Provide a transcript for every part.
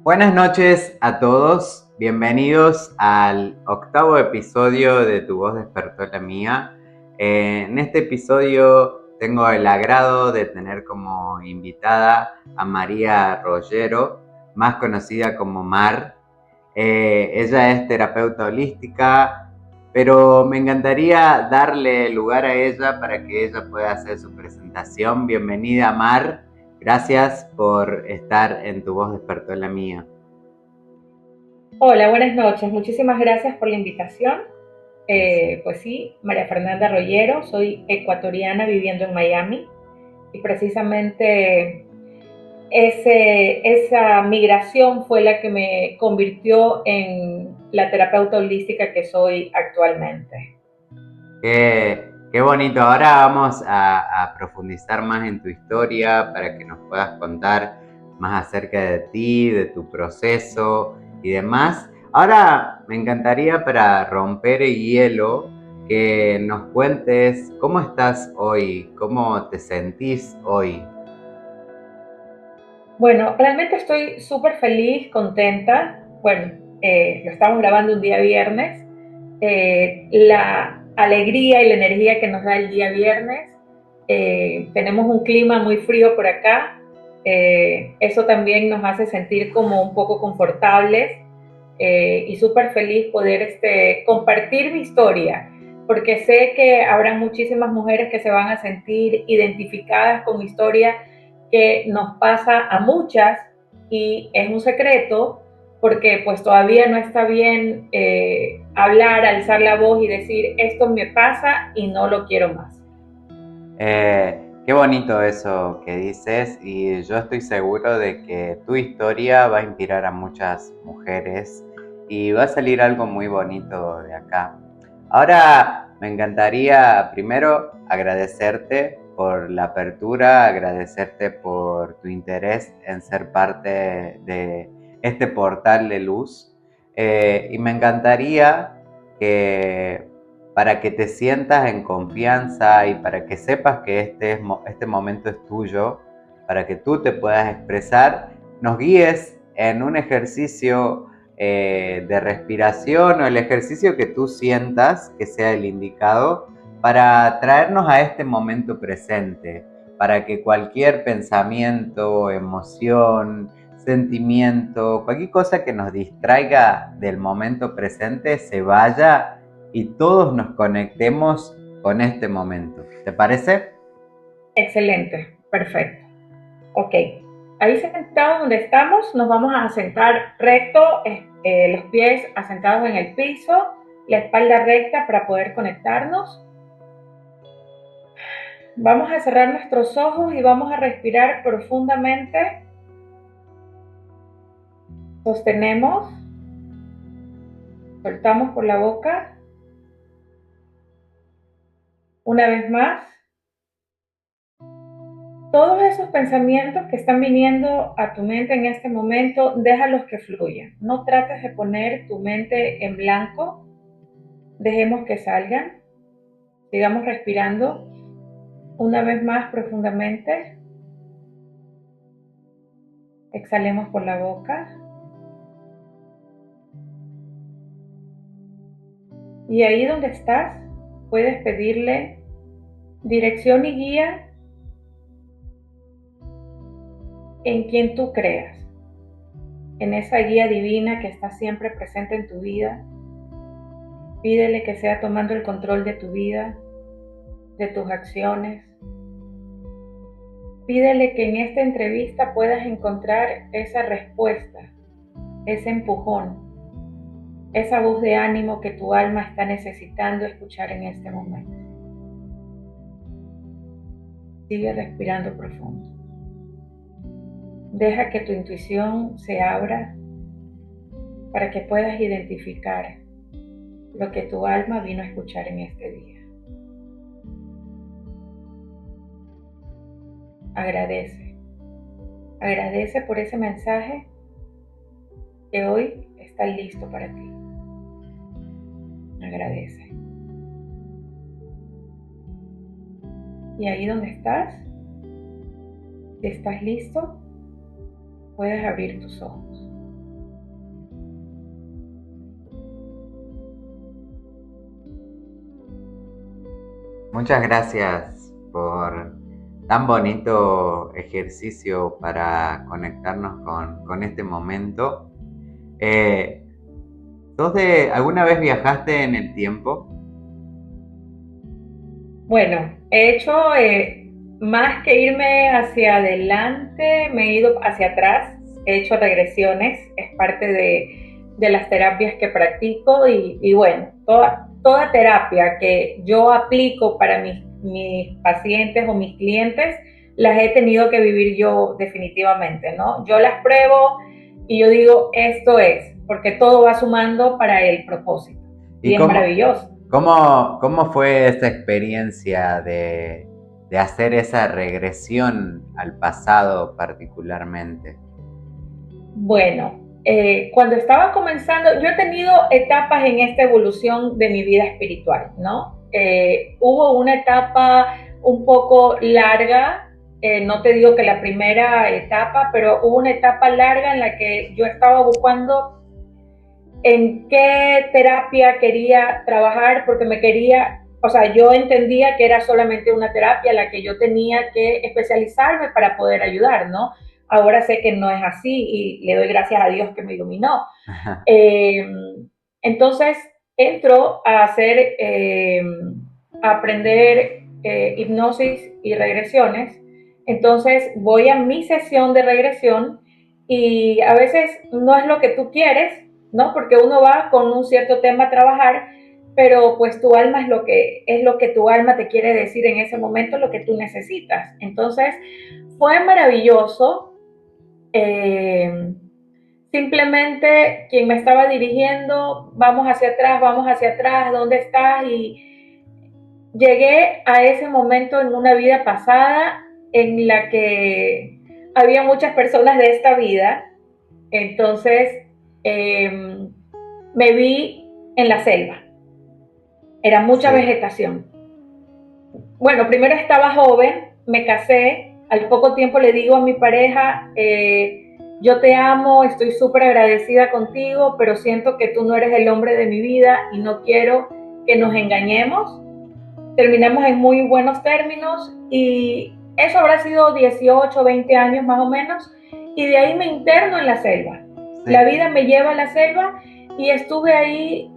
Buenas noches a todos, bienvenidos al octavo episodio de Tu voz despertó la mía. En este episodio tengo el agrado de tener como invitada a María Rollero, más conocida como Mar. Ella es terapeuta holística, pero me encantaría darle lugar a ella para que ella pueda hacer su presentación. Bienvenida, Mar. Gracias por estar en Tu voz despertó la mía. Hola, buenas noches. Muchísimas gracias por la invitación. Pues sí, María Fernanda Rollero, soy ecuatoriana viviendo en Miami y precisamente esa migración fue la que me convirtió en la terapeuta holística que soy actualmente. Qué bonito. Ahora vamos a profundizar más en tu historia para que nos puedas contar más acerca de ti, de tu proceso y demás. Ahora me encantaría, para romper el hielo, que nos cuentes cómo estás hoy, cómo te sentís hoy. Bueno, realmente estoy súper feliz, contenta. Bueno, lo estamos grabando un día viernes. La alegría y la energía que nos da el día viernes. Tenemos un clima muy frío por acá. Eso también nos hace sentir como un poco confortables y súper feliz poder compartir mi historia, porque sé que habrá muchísimas mujeres que se van a sentir identificadas con mi historia que nos pasa a muchas y es un secreto porque pues todavía no está bien hablar, alzar la voz y decir esto me pasa y no lo quiero más. Qué bonito eso que dices, y yo estoy seguro de que tu historia va a inspirar a muchas mujeres y va a salir algo muy bonito de acá. Ahora me encantaría primero agradecerte por la apertura, agradecerte por tu interés en ser parte de este portal de luz. Y me encantaría que, para que te sientas en confianza y para que sepas que este momento es tuyo, para que tú te puedas expresar, nos guíes en un ejercicio de respiración, o el ejercicio que tú sientas que sea el indicado, para traernos a este momento presente, para que cualquier pensamiento, emoción, sentimiento, cualquier cosa que nos distraiga del momento presente se vaya y todos nos conectemos con este momento. ¿Te parece? Excelente, perfecto. Ok, ahí sentados donde estamos, nos vamos a sentar recto, los pies asentados en el piso, la espalda recta para poder conectarnos. Vamos a cerrar nuestros ojos y vamos a respirar profundamente. Sostenemos, soltamos por la boca. Una vez más, todos esos pensamientos que están viniendo a tu mente en este momento, déjalos que fluyan. No trates de poner tu mente en blanco, dejemos que salgan. Sigamos respirando una vez más profundamente. Exhalemos por la boca. Y ahí donde estás, puedes pedirle dirección y guía en quien tú creas, en esa guía divina que está siempre presente en tu vida. Pídele que sea tomando el control de tu vida, de tus acciones. Pídele que en esta entrevista puedas encontrar esa respuesta, ese empujón, esa voz de ánimo que tu alma está necesitando escuchar en este momento. Sigue respirando profundo. Deja que tu intuición se abra para que puedas identificar lo que tu alma vino a escuchar en este día. Agradece. Agradece por ese mensaje que hoy está listo para ti. Agradece. Y ahí donde estás, si estás listo, Puedes abrir tus ojos. Muchas gracias por tan bonito ejercicio para conectarnos con este momento. Eh, ¿Alguna vez viajaste en el tiempo? Bueno, he hecho más que irme hacia adelante, me he ido hacia atrás, he hecho regresiones, es parte de las terapias que practico y bueno, toda terapia que yo aplico para mis pacientes o mis clientes, las he tenido que vivir yo definitivamente, ¿no? Yo las pruebo y yo digo, esto es, porque todo va sumando para el propósito ¿Y y es maravilloso. cómo fue esa experiencia de hacer esa regresión al pasado particularmente? Bueno, cuando estaba comenzando, yo he tenido etapas en esta evolución de mi vida espiritual, ¿no? Hubo una etapa un poco larga, no te digo que la primera etapa, pero hubo una etapa larga en la que yo estaba buscando en qué terapia quería trabajar porque me quería, o sea, yo entendía que era solamente una terapia la que yo tenía que especializarme para poder ayudar, ¿no? Ahora sé que no es así y le doy gracias a Dios que me iluminó. Eh, entonces entro a hacer, a aprender hipnosis y regresiones. Entonces voy a mi sesión de regresión y a veces no es lo que tú quieres, ¿no? Porque uno va con un cierto tema a trabajar, pero pues tu alma es lo que tu alma te quiere decir en ese momento, lo que tú necesitas. Entonces fue maravilloso. Eh, Simplemente quien me estaba dirigiendo, vamos hacia atrás, ¿dónde estás? Y llegué a ese momento en una vida pasada en la que había muchas personas de esta vida, entonces eh, me vi en la selva, era mucha Sí. vegetación. Bueno, primero estaba joven, me casé, al poco tiempo le digo a mi pareja, yo te amo, estoy súper agradecida contigo, pero siento que tú no eres el hombre de mi vida y no quiero que nos engañemos. Terminamos en muy buenos términos y eso habrá sido 18, 20 años más o menos y de ahí me interno en la selva. La Sí. vida me lleva a la selva y estuve ahí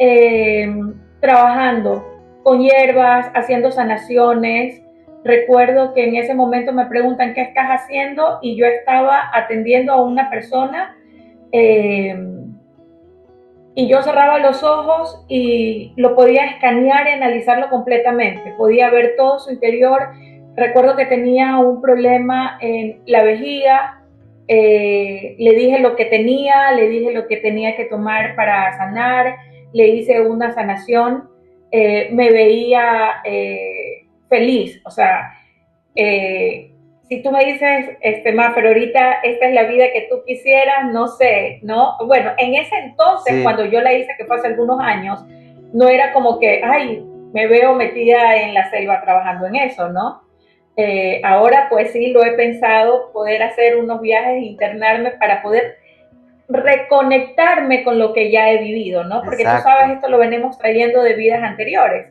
trabajando con hierbas, haciendo sanaciones. Recuerdo que en ese momento me preguntan qué estás haciendo y yo estaba atendiendo a una persona eh, y yo cerraba los ojos y lo podía escanear y analizarlo completamente. Podía ver todo su interior. Recuerdo que tenía un problema en la vejiga. Le dije lo que tenía, le dije lo que tenía que tomar para sanar, le hice una sanación. Me veía feliz, o sea, si tú me dices, Mafer, ahorita esta es la vida que tú quisieras, no sé, ¿no? Bueno, en ese entonces, Sí. cuando yo la hice, que fue hace algunos años, no era como que, ay, me veo metida en la selva trabajando en eso, ¿no? Ahora pues sí lo he pensado, poder hacer unos viajes, internarme para poder reconectarme con lo que ya he vivido, ¿no? Porque tú sabes, Exacto. esto lo venimos trayendo de vidas anteriores.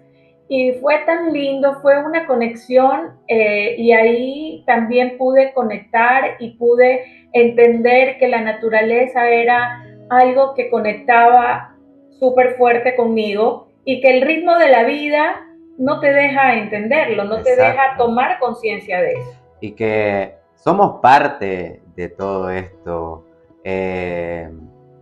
Y fue tan lindo, fue una conexión y ahí también pude conectar y pude entender que la naturaleza era algo que conectaba súper fuerte conmigo y que el ritmo de la vida no te deja entenderlo, no te deja Exacto. tomar conciencia de eso. Y que somos parte de todo esto. Eh,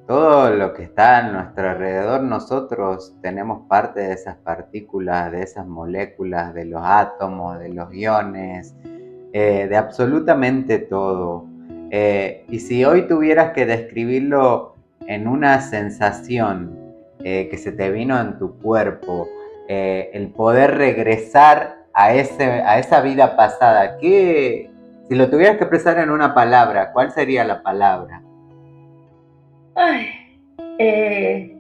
Todo lo que está a nuestro alrededor, nosotros tenemos parte de esas partículas, de esas moléculas, de los átomos, de los iones, de absolutamente todo. Y si hoy tuvieras que describirlo en una sensación que se te vino en tu cuerpo, el poder regresar a esa vida pasada, si lo tuvieras que expresar en una palabra, ¿cuál sería la palabra? Ay, eh,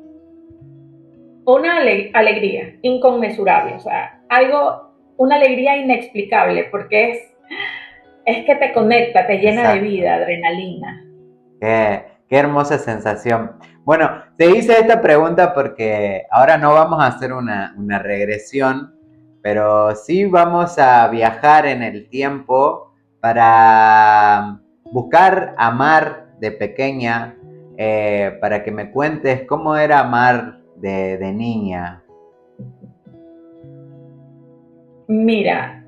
una alegría inconmensurable, o sea, algo, una alegría inexplicable, porque es que te conecta, te llena de Exacto. vida, adrenalina. Qué hermosa sensación. Bueno, te hice esta pregunta porque ahora no vamos a hacer una regresión, pero sí vamos a viajar en el tiempo para buscar amar de pequeña, para que me cuentes cómo era amar de niña. Mira,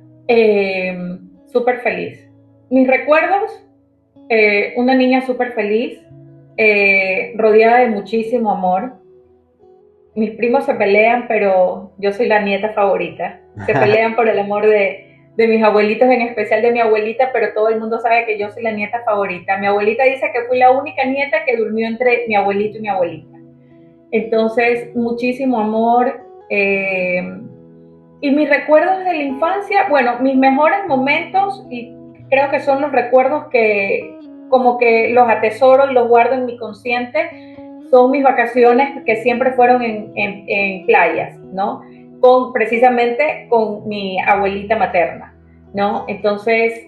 súper feliz. Mis recuerdos, una niña súper feliz, rodeada de muchísimo amor. Mis primos se pelean, pero yo soy la nieta favorita. Se pelean por el amor de mis abuelitos, en especial de mi abuelita, pero todo el mundo sabe que yo soy la nieta favorita. Mi abuelita dice que fui la única nieta que durmió entre mi abuelito y mi abuelita. Entonces, muchísimo amor. Y mis recuerdos de la infancia, bueno, mis mejores momentos, y creo que son los recuerdos que como que los atesoro y los guardo en mi consciente, son mis vacaciones que siempre fueron en playas, ¿no? Precisamente con mi abuelita materna, ¿no? Entonces,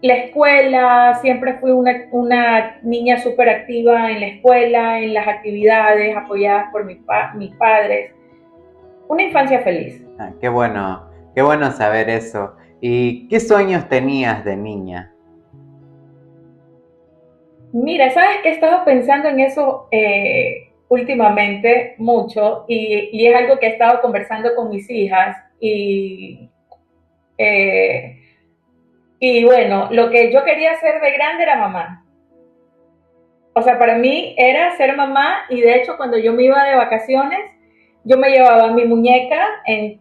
la escuela, siempre fui una niña súper activa en la escuela, en las actividades, apoyadas por mis padres. Una infancia feliz. Ah, qué bueno saber eso. ¿Y qué sueños tenías de niña? Mira, sabes que he estado pensando en eso últimamente mucho y es algo que he estado conversando con mis hijas eh, y bueno, lo que yo quería hacer de grande era mamá. O sea, para mí era ser mamá y de hecho cuando yo me iba de vacaciones, yo me llevaba mi muñeca en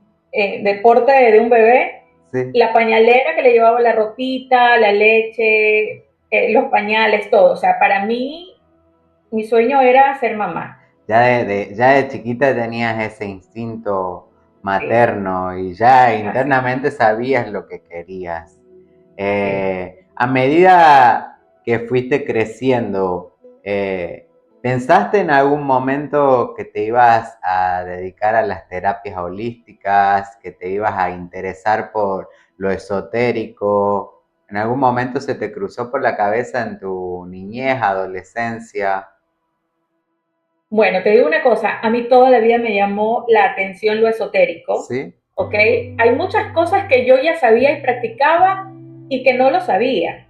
deporte de un bebé, Sí. la pañalera que le llevaba la ropita, la leche, los pañales, todo. O sea, para mí mi sueño era ser mamá. Ya de chiquita tenías ese instinto Sí, materno y ya así, internamente sabías lo que querías. sí. A medida que fuiste creciendo, ¿pensaste en algún momento que te ibas a dedicar a las terapias holísticas, que te ibas a interesar por lo esotérico? ¿En algún momento se te cruzó por la cabeza en tu niñez, adolescencia? Bueno, te digo una cosa, a mí toda la vida me llamó la atención lo esotérico, ¿Sí? ¿ok? Hay muchas cosas que yo ya sabía y practicaba y que no lo sabía.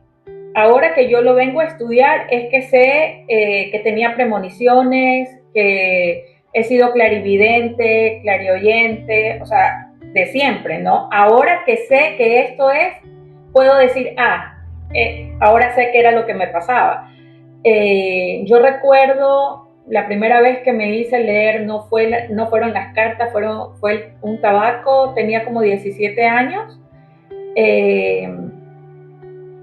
Ahora que yo lo vengo a estudiar es que sé que tenía premoniciones, que he sido clarividente, clarioyente, o sea, de siempre, ¿no? Ahora que sé que esto es, puedo decir, ahora sé que era lo que me pasaba. Yo recuerdo la primera vez que me hice leer, no fueron las cartas, fue un tabaco, tenía como 17 años. Eh,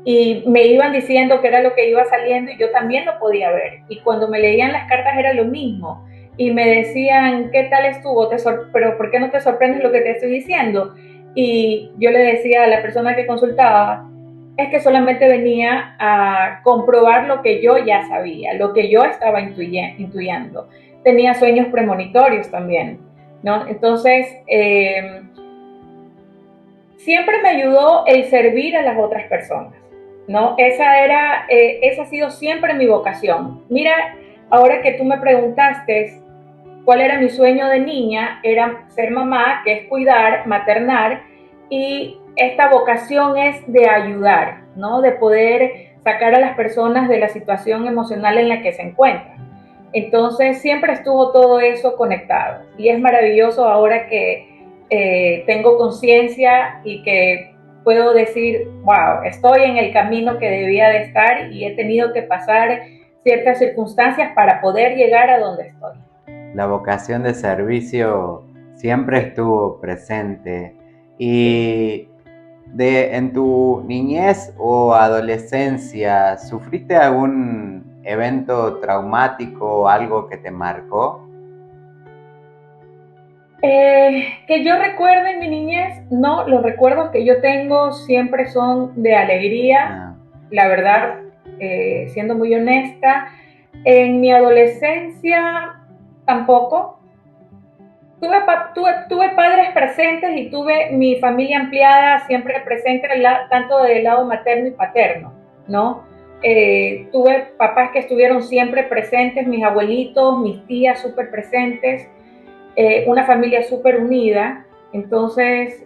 y me iban diciendo que era lo que iba saliendo y yo también lo podía ver. Y cuando me leían las cartas era lo mismo. Y me decían, ¿qué tal estuvo? Pero ¿por qué no te sorprendes lo que te estoy diciendo? Y yo le decía a la persona que consultaba, es que solamente venía a comprobar lo que yo ya sabía, lo que yo estaba intuyendo. Tenía sueños premonitorios también, ¿no? Entonces, siempre me ayudó el servir a las otras personas, ¿no? Esa ha sido siempre mi vocación. Mira, ahora que tú me preguntaste cuál era mi sueño de niña, era ser mamá, que es cuidar, maternar, y esta vocación es de ayudar, ¿no? De poder sacar a las personas de la situación emocional en la que se encuentran. Entonces siempre estuvo todo eso conectado y es maravilloso ahora que tengo conciencia y que puedo decir, wow, estoy en el camino que debía de estar y he tenido que pasar ciertas circunstancias para poder llegar a donde estoy. La vocación de servicio siempre Sí, estuvo presente. sí. Y en tu niñez o adolescencia, ¿sufriste algún evento traumático o algo que te marcó? Que yo recuerde en mi niñez, no, los recuerdos que yo tengo siempre son de alegría, Ah, la verdad, siendo muy honesta. En mi adolescencia tampoco. Tuve padres presentes y tuve mi familia ampliada siempre presente, tanto del lado materno y paterno, ¿no? tuve papás que estuvieron siempre presentes, mis abuelitos, mis tías súper presentes, una familia súper unida. Entonces,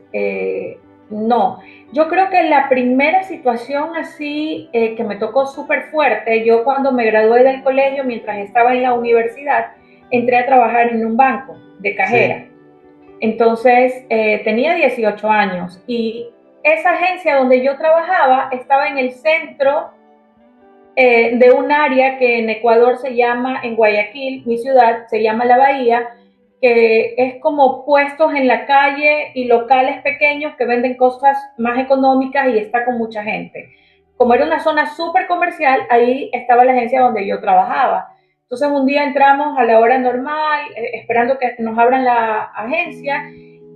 no. Yo creo que la primera situación así que me tocó súper fuerte, yo cuando me gradué del colegio, mientras estaba en la universidad, entré a trabajar en un banco de cajera. Sí, Entonces, tenía 18 años y esa agencia donde yo trabajaba estaba en el centro de un área que en Ecuador se llama, en Guayaquil, mi ciudad, se llama La Bahía, que es como puestos en la calle y locales pequeños que venden cosas más económicas y está con mucha gente. Como era una zona súper comercial, ahí estaba la agencia donde yo trabajaba. Entonces un día entramos a la hora normal, esperando que nos abran la agencia,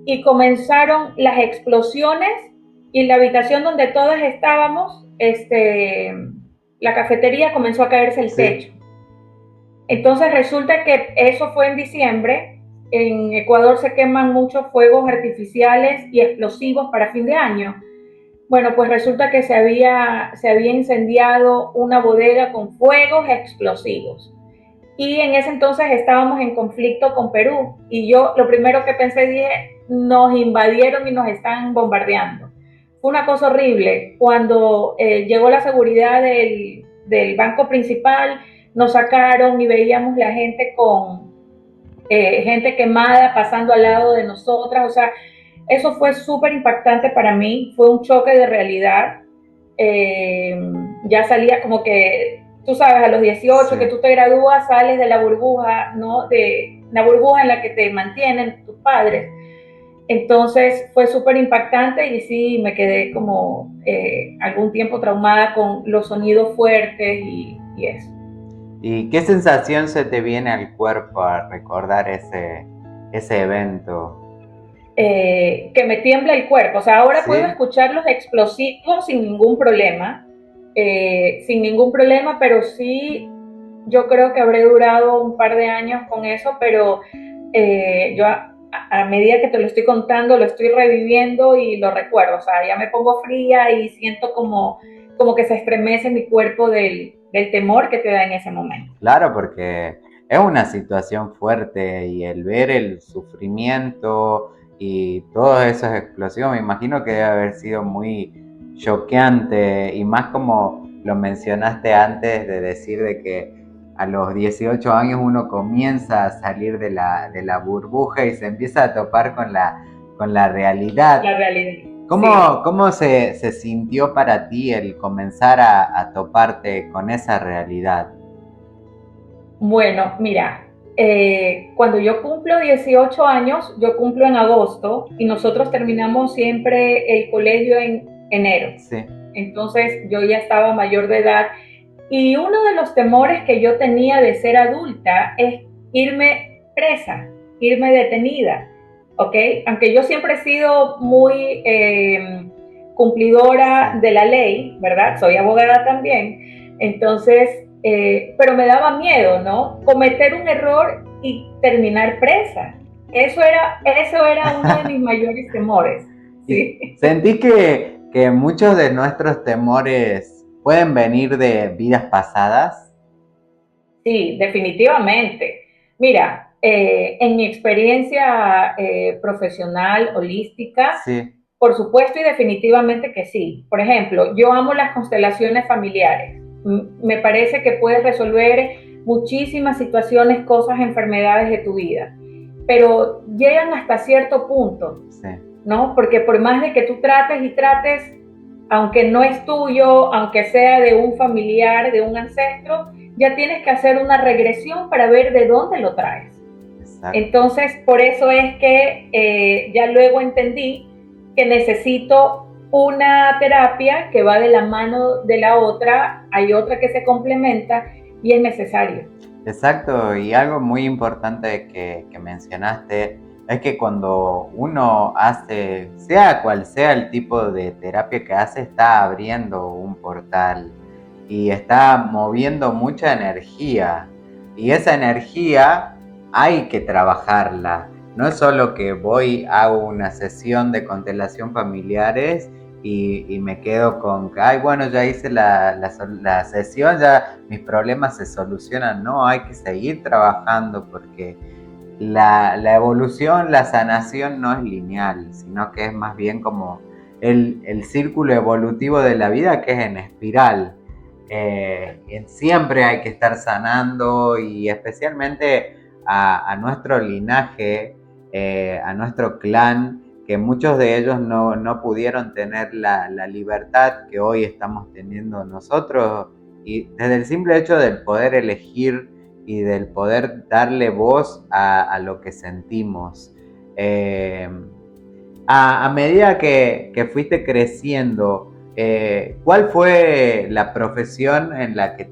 y comenzaron las explosiones y la habitación donde todas estábamos, la cafetería comenzó a caerse el sí. techo. Entonces resulta que eso fue en diciembre. En Ecuador se queman muchos fuegos artificiales y explosivos para fin de año. Bueno, pues resulta que se había incendiado una bodega con fuegos explosivos. Y en ese entonces estábamos en conflicto con Perú. Y yo lo primero que pensé, dije, nos invadieron y nos están bombardeando. Fue una cosa horrible. Cuando llegó la seguridad del banco principal, nos sacaron y veíamos la gente con gente quemada pasando al lado de nosotras. O sea, eso fue súper impactante para mí. Fue un choque de realidad. eh, ya salía como que, tú sabes, a los 18 que Sí. tú te gradúas, sales de la burbuja, ¿no? De la burbuja en la que te mantienen tus padres. Entonces fue súper impactante y sí, me quedé como algún tiempo traumada con los sonidos fuertes y eso. ¿Y qué sensación se te viene al cuerpo al recordar ese evento? Que me tiembla el cuerpo. O sea, ahora puedo ¿Sí? escuchar los explosivos sin ningún problema, pero sí, yo creo que habré durado un par de años con eso, pero yo a medida que te lo estoy contando, lo estoy reviviendo y lo recuerdo. O sea, ya me pongo fría y siento como que se estremece mi cuerpo del temor que te da en ese momento. Claro, porque es una situación fuerte y el ver el sufrimiento y todos esos explosivos, me imagino que debe haber sido muy choqueante y más como lo mencionaste antes de decir de que a los 18 años uno comienza a salir de la burbuja y se empieza a topar con la realidad. La realidad. ¿Cómo, Sí. cómo se sintió para ti el comenzar a toparte con esa realidad? Bueno, mira, cuando yo cumplo 18 años, yo cumplo en agosto y nosotros terminamos siempre el colegio en enero. Sí. Entonces yo ya estaba mayor de edad y uno de los temores que yo tenía de ser adulta es irme presa, irme detenida, ¿ok? Aunque yo siempre he sido muy cumplidora Sí. de la ley, ¿verdad? Soy abogada también. Entonces, pero me daba miedo, ¿no? Cometer un error y terminar presa. Eso era uno de mis mayores temores, ¿Y ¿sí? sentís que muchos de nuestros temores pueden venir de vidas pasadas? Sí, definitivamente. Mira, en mi experiencia profesional, holística, Sí, por supuesto y definitivamente que sí. Por ejemplo, yo amo las constelaciones familiares. Me parece que puedes resolver muchísimas situaciones, cosas, enfermedades de tu vida, pero llegan hasta cierto punto, sí, ¿no? Porque por más de que tú trates y trates, aunque no es tuyo, aunque sea de un familiar, de un ancestro, ya tienes que hacer una regresión para ver de dónde lo traes. exacto. Entonces, por eso es que ya luego entendí que necesito una terapia que va de la mano de la otra, hay otra que se complementa y es necesario. Exacto, y algo muy importante que mencionaste es que cuando uno hace, sea cual sea el tipo de terapia que hace, está abriendo un portal y está moviendo mucha energía. Y esa energía hay que trabajarla. No es solo que voy, hago una sesión de constelación familiares y me quedo con que, ay, bueno, ya hice la sesión, ya mis problemas se solucionan. No, hay que seguir trabajando porque la evolución, la sanación no es lineal, sino que es más bien como el círculo evolutivo de la vida, que es en espiral. Siempre hay que estar sanando, y especialmente a nuestro linaje, a nuestro clan, que muchos de ellos no pudieron tener la libertad que hoy estamos teniendo nosotros, y desde el simple hecho del poder elegir y del poder darle voz a lo que sentimos. Eh, a medida que fuiste creciendo, ¿cuál fue la profesión a la que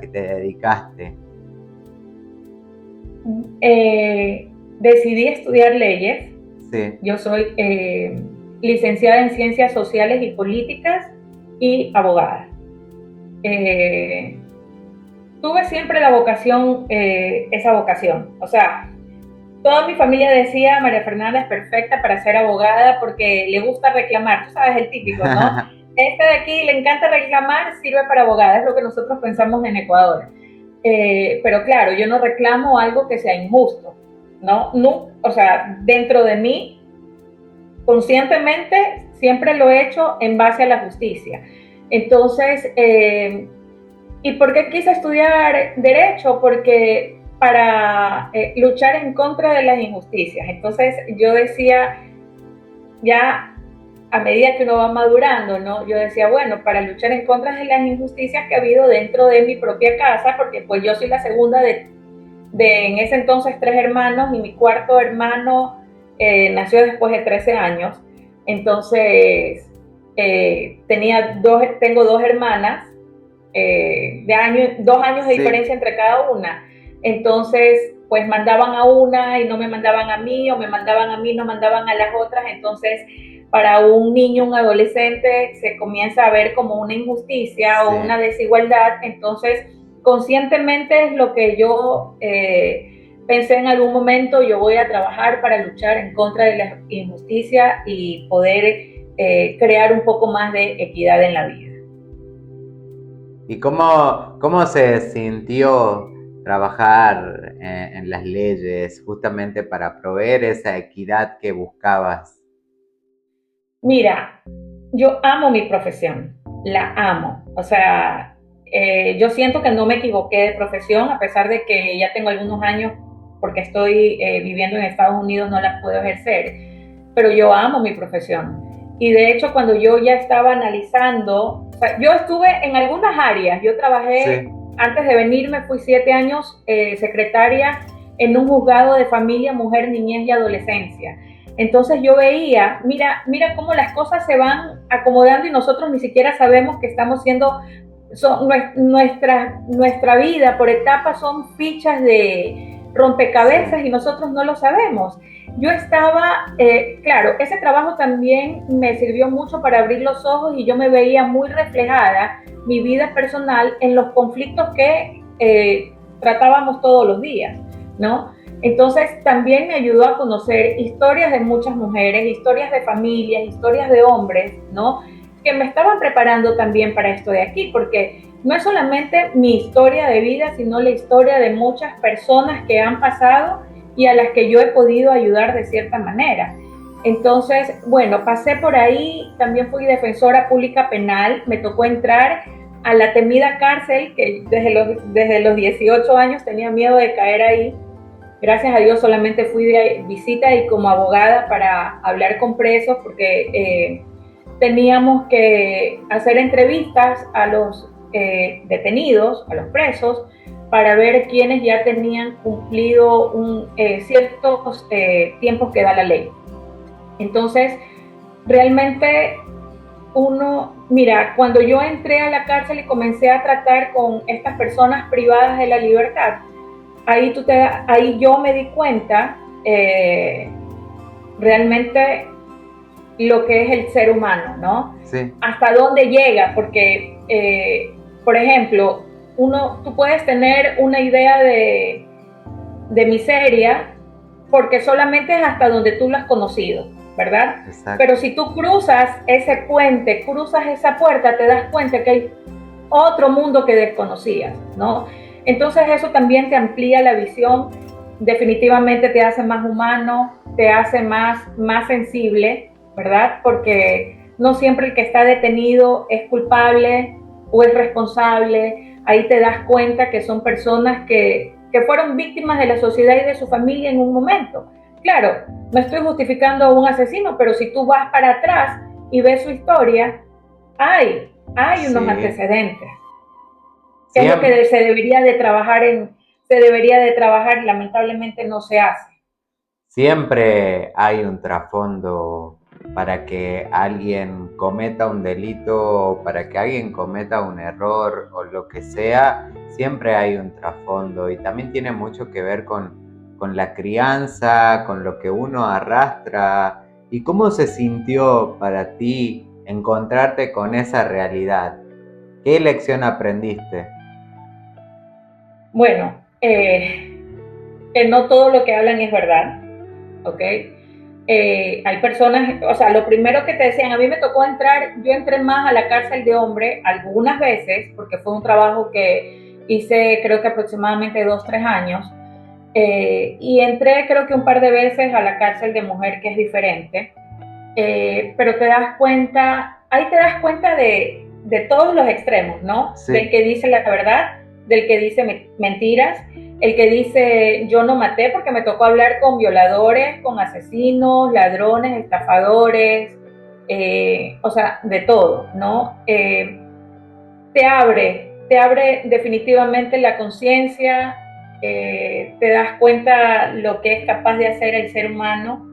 te dedicaste? Decidí estudiar leyes. Sí. Yo soy licenciada en Ciencias Sociales y Políticas y abogada. Tuve siempre la vocación, esa vocación. O sea, toda mi familia decía, María Fernanda es perfecta para ser abogada porque le gusta reclamar. Tú sabes, el típico, ¿no? Este de aquí le encanta reclamar, sirve para abogada. Es lo que nosotros pensamos en Ecuador. Pero claro, yo no reclamo algo que sea injusto, ¿no? No, o sea, dentro de mí, conscientemente, siempre lo he hecho en base a la justicia. Entonces, ¿y por qué quise estudiar Derecho? Porque para luchar en contra de las injusticias. Entonces, yo decía, ya a medida que uno va madurando, ¿no? Yo decía, bueno, para luchar en contra de las injusticias que ha habido dentro de mi propia casa, porque pues yo soy la segunda de en ese entonces 3 hermanos, y mi cuarto hermano nació después de 13 años. Entonces, tengo 2 hermanas, 2 años de diferencia entre cada una. Entonces, pues mandaban a una y no me mandaban a mí, o me mandaban a mí y no mandaban a las otras. Entonces, para un niño, un adolescente, se comienza a ver como una injusticia, sí, o una desigualdad. Entonces, conscientemente es lo que yo pensé en algún momento: yo voy a trabajar para luchar en contra de la injusticia y poder crear un poco más de equidad en la vida. ¿Y cómo se sintió trabajar en las leyes justamente para proveer esa equidad que buscabas? Mira, yo amo mi profesión, la amo. O sea, yo siento que no me equivoqué de profesión, a pesar de que ya tengo algunos años, porque estoy viviendo en Estados Unidos, no la puedo ejercer, pero yo amo mi profesión. Y de hecho, cuando yo ya estaba analizando, o sea, yo estuve en algunas áreas. Yo trabajé, sí, antes de venirme, fui 7 años secretaria en un juzgado de familia, mujer, niñez y adolescencia. Entonces yo veía, mira cómo las cosas se van acomodando y nosotros ni siquiera sabemos que estamos siendo, nuestra vida por etapas son fichas de rompecabezas, sí, y nosotros no lo sabemos. Yo estaba, claro, ese trabajo también me sirvió mucho para abrir los ojos, y yo me veía muy reflejada, mi vida personal, en los conflictos que tratábamos todos los días, ¿no? Entonces también me ayudó a conocer historias de muchas mujeres, historias de familias, historias de hombres, ¿no? Que me estaban preparando también para esto de aquí, porque no es solamente mi historia de vida, sino la historia de muchas personas que han pasado y a las que yo he podido ayudar de cierta manera. Entonces, bueno, pasé por ahí, también fui defensora pública penal, me tocó entrar a la temida cárcel, que desde los 18 años tenía miedo de caer ahí. Gracias a Dios solamente fui de visita y como abogada para hablar con presos, porque teníamos que hacer entrevistas a los detenidos, a los presos, para ver quiénes ya tenían cumplido ciertos tiempos que da la ley. Entonces, realmente mira, cuando yo entré a la cárcel y comencé a tratar con estas personas privadas de la libertad, ahí yo me di cuenta realmente lo que es el ser humano, ¿no? Sí. Hasta dónde llega, porque, por ejemplo, tú puedes tener una idea de miseria porque solamente es hasta donde tú lo has conocido. ¿verdad? exacto. Pero si tú cruzas ese puente, cruzas esa puerta, te das cuenta que hay otro mundo que desconocías, ¿no? Entonces eso también te amplía la visión, definitivamente te hace más humano, te hace más sensible, ¿verdad? Porque no siempre el que está detenido es culpable o es responsable. Ahí te das cuenta que son personas que fueron víctimas de la sociedad y de su familia en un momento. Claro, no estoy justificando a un asesino, pero si tú vas para atrás y ves su historia, hay unos Sí. antecedentes, que es lo Siem- que se debería de trabajar y lamentablemente no se hace. Siempre hay un trasfondo para que alguien cometa un delito o para que alguien cometa un error o lo que sea, siempre hay un trasfondo y también tiene mucho que ver con la crianza, con lo que uno arrastra y cómo se sintió para ti encontrarte con esa realidad. ¿Qué lección aprendiste? Bueno, que no todo lo que hablan es verdad, ¿ok? Hay personas, o sea, lo primero que te decían, a mí me tocó entrar, yo entré más a la cárcel de hombre algunas veces, porque fue un trabajo que hice creo que aproximadamente 2, 3 años, y entré creo que un par de veces a la cárcel de mujer, que es diferente, pero te das cuenta, ahí te das cuenta de todos los extremos, ¿no? Del Sí, que dice la verdad, del que dice mentiras, el que dice yo no maté, porque me tocó hablar con violadores, con asesinos, ladrones, estafadores, o sea, de todo, ¿no? Te abre definitivamente la conciencia, te das cuenta lo que es capaz de hacer el ser humano,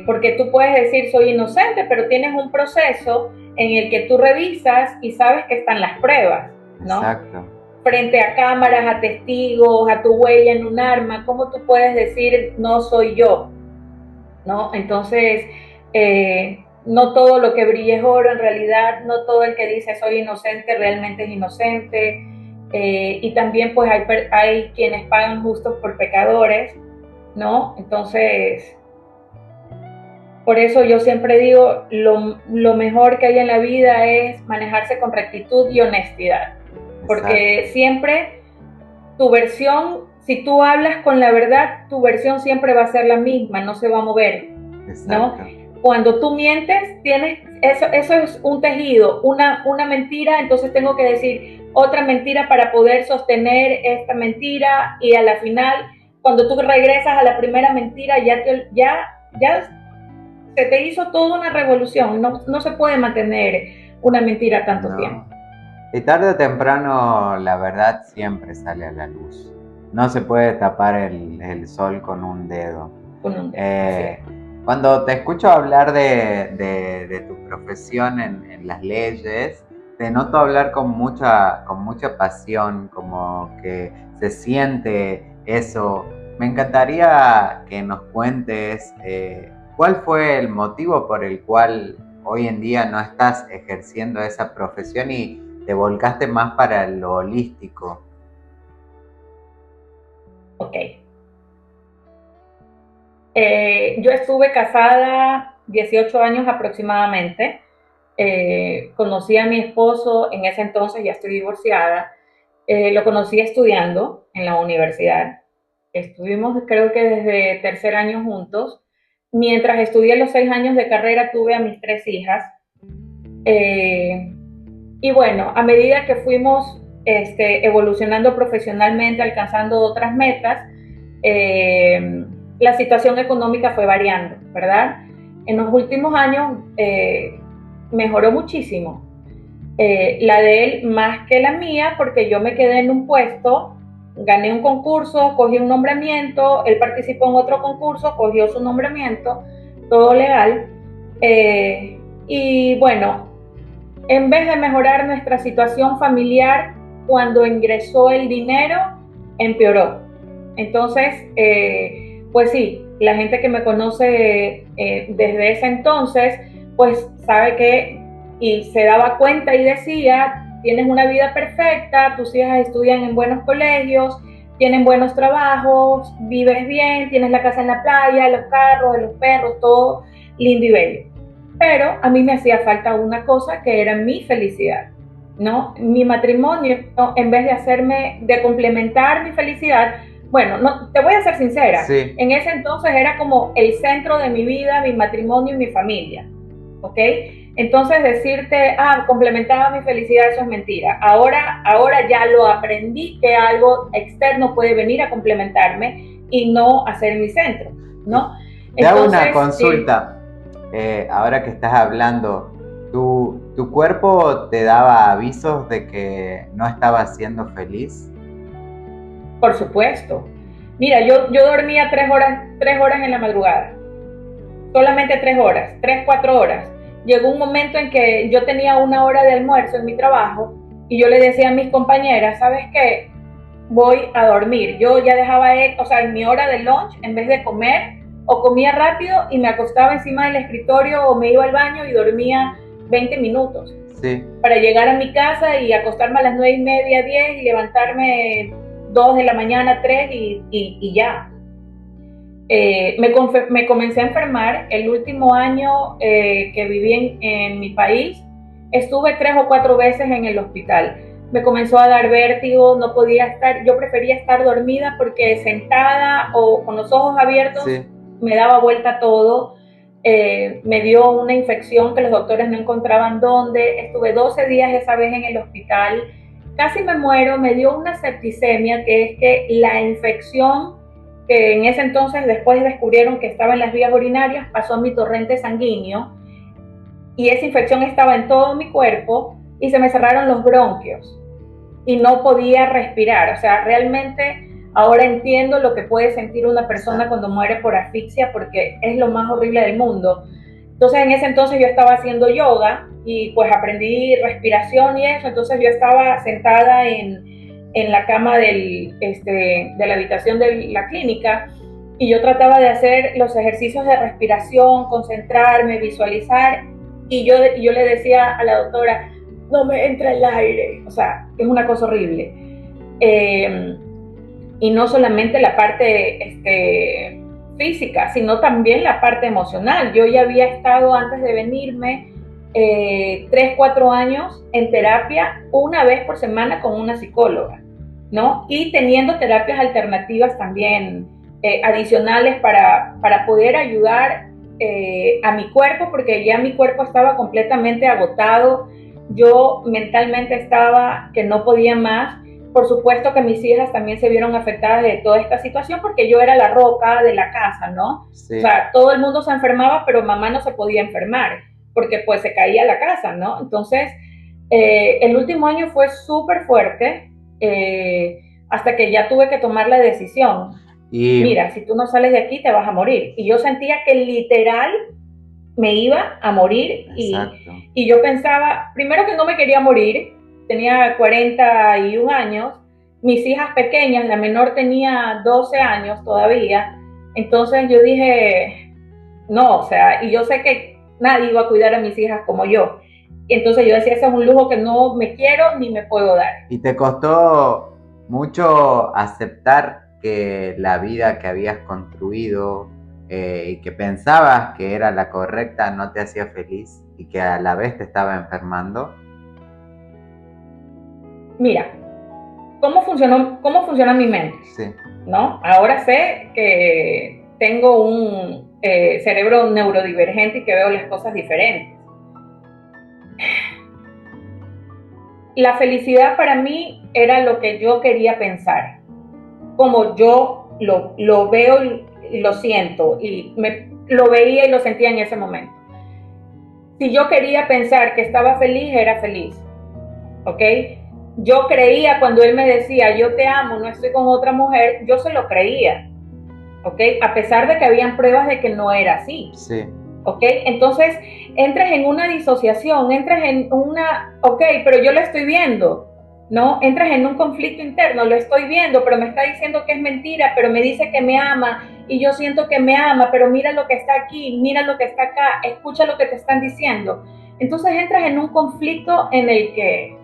porque tú puedes decir soy inocente, pero tienes un proceso en el que tú revisas y sabes que están las pruebas, ¿no? exacto. Frente a cámaras, a testigos, a tu huella en un arma, ¿cómo tú puedes decir no soy yo? ¿No? Entonces, no todo lo que brilla es oro, en realidad, no todo el que dice soy inocente realmente es inocente. Y también pues hay quienes pagan justos por pecadores, ¿no? Entonces, por eso yo siempre digo, lo mejor que hay en la vida es manejarse con rectitud y honestidad, porque Exacto, siempre tu versión, si tú hablas con la verdad, tu versión siempre va a ser la misma, no se va a mover, ¿no? exacto. Cuando tú mientes, eso es un tejido, una mentira, entonces tengo que decir otra mentira para poder sostener esta mentira y a la final, cuando tú regresas a la primera mentira, ya se te hizo toda una revolución, no se puede mantener una mentira tanto tiempo. No. Y tarde o temprano la verdad siempre sale a la luz. No se puede tapar el sol con un dedo. Con un dedo, así es. Eh, Cuando te escucho hablar de tu profesión en las leyes, te noto hablar con mucha pasión, como que se siente eso. Me encantaría que nos cuentes cuál fue el motivo por el cual hoy en día no estás ejerciendo esa profesión y te volcaste más para lo holístico. Ok. Yo estuve casada 18 años aproximadamente. Conocí a mi esposo en ese entonces, ya estoy divorciada. Lo conocí estudiando en la universidad. Estuvimos creo que desde tercer año juntos. Mientras estudié los 6 años de carrera tuve a mis 3 hijas. Eh, y bueno, a medida que fuimos evolucionando profesionalmente, alcanzando otras metas, la situación económica fue variando, ¿verdad? En los últimos años mejoró muchísimo. La de él más que la mía, porque yo me quedé en un puesto, gané un concurso, cogí un nombramiento, él participó en otro concurso, cogió su nombramiento, todo legal. Y bueno, en vez de mejorar nuestra situación familiar, cuando ingresó el dinero, empeoró. Entonces, pues sí, la gente que me conoce desde ese entonces, pues sabe que, y se daba cuenta y decía, tienes una vida perfecta, tus hijas estudian en buenos colegios, tienen buenos trabajos, vives bien, tienes la casa en la playa, los carros, los perros, todo lindo y bello. Pero a mí me hacía falta una cosa que era mi felicidad, ¿no? Mi matrimonio, ¿no? En vez de hacerme, de complementar mi felicidad, bueno, no, te voy a ser sincera, Sí. en ese entonces era como el centro de mi vida, mi matrimonio y mi familia, ¿ok? Entonces decirte, complementaba mi felicidad, eso es mentira. Ahora ya lo aprendí que algo externo puede venir a complementarme y no a ser mi centro, ¿no? Te hago una Entonces, consulta. Ahora que estás hablando, ¿tu cuerpo te daba avisos de que no estabas siendo feliz? por supuesto. Mira, yo dormía 3 horas en la madrugada, solamente 3 horas, 3, 4 horas. Llegó un momento en que yo tenía una hora de almuerzo en mi trabajo y yo le decía a mis compañeras, ¿sabes qué? Voy a dormir. Yo ya dejaba, o sea, en mi hora de lunch, en vez de comer, o comía rápido y me acostaba encima del escritorio o me iba al baño y dormía 20 minutos Sí. para llegar a mi casa y acostarme a las 9:30, 10 y levantarme 2 de la mañana, 3 y ya. Me comencé a enfermar el último año que viví en mi país. Estuve 3 o 4 veces en el hospital. Me comenzó a dar vértigo, no podía estar, yo prefería estar dormida porque sentada o con los ojos abiertos Sí. me daba vuelta todo. Me dio una infección que los doctores no encontraban dónde. Estuve 12 días esa vez en el hospital. Casi me muero, me dio una septicemia, que es que la infección que en ese entonces después descubrieron que estaba en las vías urinarias, pasó a mi torrente sanguíneo y esa infección estaba en todo mi cuerpo y se me cerraron los bronquios y no podía respirar. O sea, realmente ahora entiendo lo que puede sentir una persona cuando muere por asfixia, porque es lo más horrible del mundo. Entonces en ese entonces yo estaba haciendo yoga y pues aprendí respiración y eso. Entonces yo estaba sentada en la cama de la habitación de la clínica y yo trataba de hacer los ejercicios de respiración, concentrarme, visualizar, y yo le decía a la doctora, no me entra el aire, o sea, es una cosa horrible. Eh, y no solamente la parte física, sino también la parte emocional. Yo ya había estado antes de venirme 3, 4 años en terapia, una vez por semana con una psicóloga, ¿no? Y teniendo terapias alternativas también adicionales para poder ayudar a mi cuerpo, porque ya mi cuerpo estaba completamente agotado, yo mentalmente estaba que no podía más. Por supuesto que mis hijas también se vieron afectadas de toda esta situación porque yo era la roca de la casa, ¿no? Sí. O sea, todo el mundo se enfermaba, pero mamá no se podía enfermar porque pues se caía la casa, ¿no? Entonces, el último año fue súper fuerte hasta que ya tuve que tomar la decisión. Mira, si tú no sales de aquí te vas a morir. Y yo sentía que literal me iba a morir y yo pensaba, primero que no me quería morir, tenía 41 años, mis hijas pequeñas, la menor tenía 12 años todavía, entonces yo dije, no, o sea, y yo sé que nadie iba a cuidar a mis hijas como yo, entonces yo decía, ese es un lujo que no me quiero ni me puedo dar. ¿Y te costó mucho aceptar que la vida que habías construido y que pensabas que era la correcta no te hacía feliz y que a la vez te estaba enfermando? Mira, ¿cómo funciona mi mente? Sí. ¿No? Ahora sé que tengo un cerebro neurodivergente y que veo las cosas diferentes. La felicidad para mí era lo que yo quería pensar, como yo lo veo y lo siento, y lo veía y lo sentía en ese momento. Si yo quería pensar que estaba feliz, era feliz, ¿ok? Yo creía cuando él me decía, yo te amo, no estoy con otra mujer, yo se lo creía, ¿ok? A pesar de que habían pruebas de que no era así. Sí. ¿Ok? Entonces entras en una disociación, entras en una, ok, pero yo lo estoy viendo, ¿no? Entras en un conflicto interno, lo estoy viendo, pero me está diciendo que es mentira, pero me dice que me ama y yo siento que me ama, pero mira lo que está aquí, mira lo que está acá, escucha lo que te están diciendo. Entonces entras en un conflicto en el que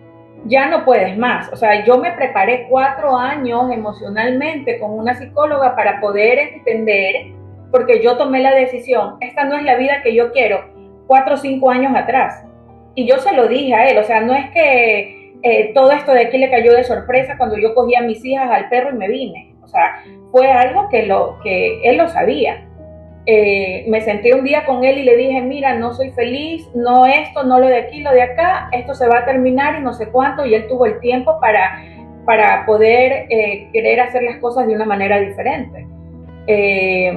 ya no puedes más. O sea, yo me preparé 4 años emocionalmente con una psicóloga para poder entender, porque yo tomé la decisión, esta no es la vida que yo quiero, 4 o 5 años atrás. Y yo se lo dije a él, o sea, no es que todo esto de aquí le cayó de sorpresa cuando yo cogí a mis hijas, al perro y me vine. O sea, fue algo que él lo sabía. Me senté un día con él y le dije, mira, no soy feliz, no esto, no lo de aquí, lo de acá, esto se va a terminar y no sé cuánto, y él tuvo el tiempo para poder querer hacer las cosas de una manera diferente. Eh,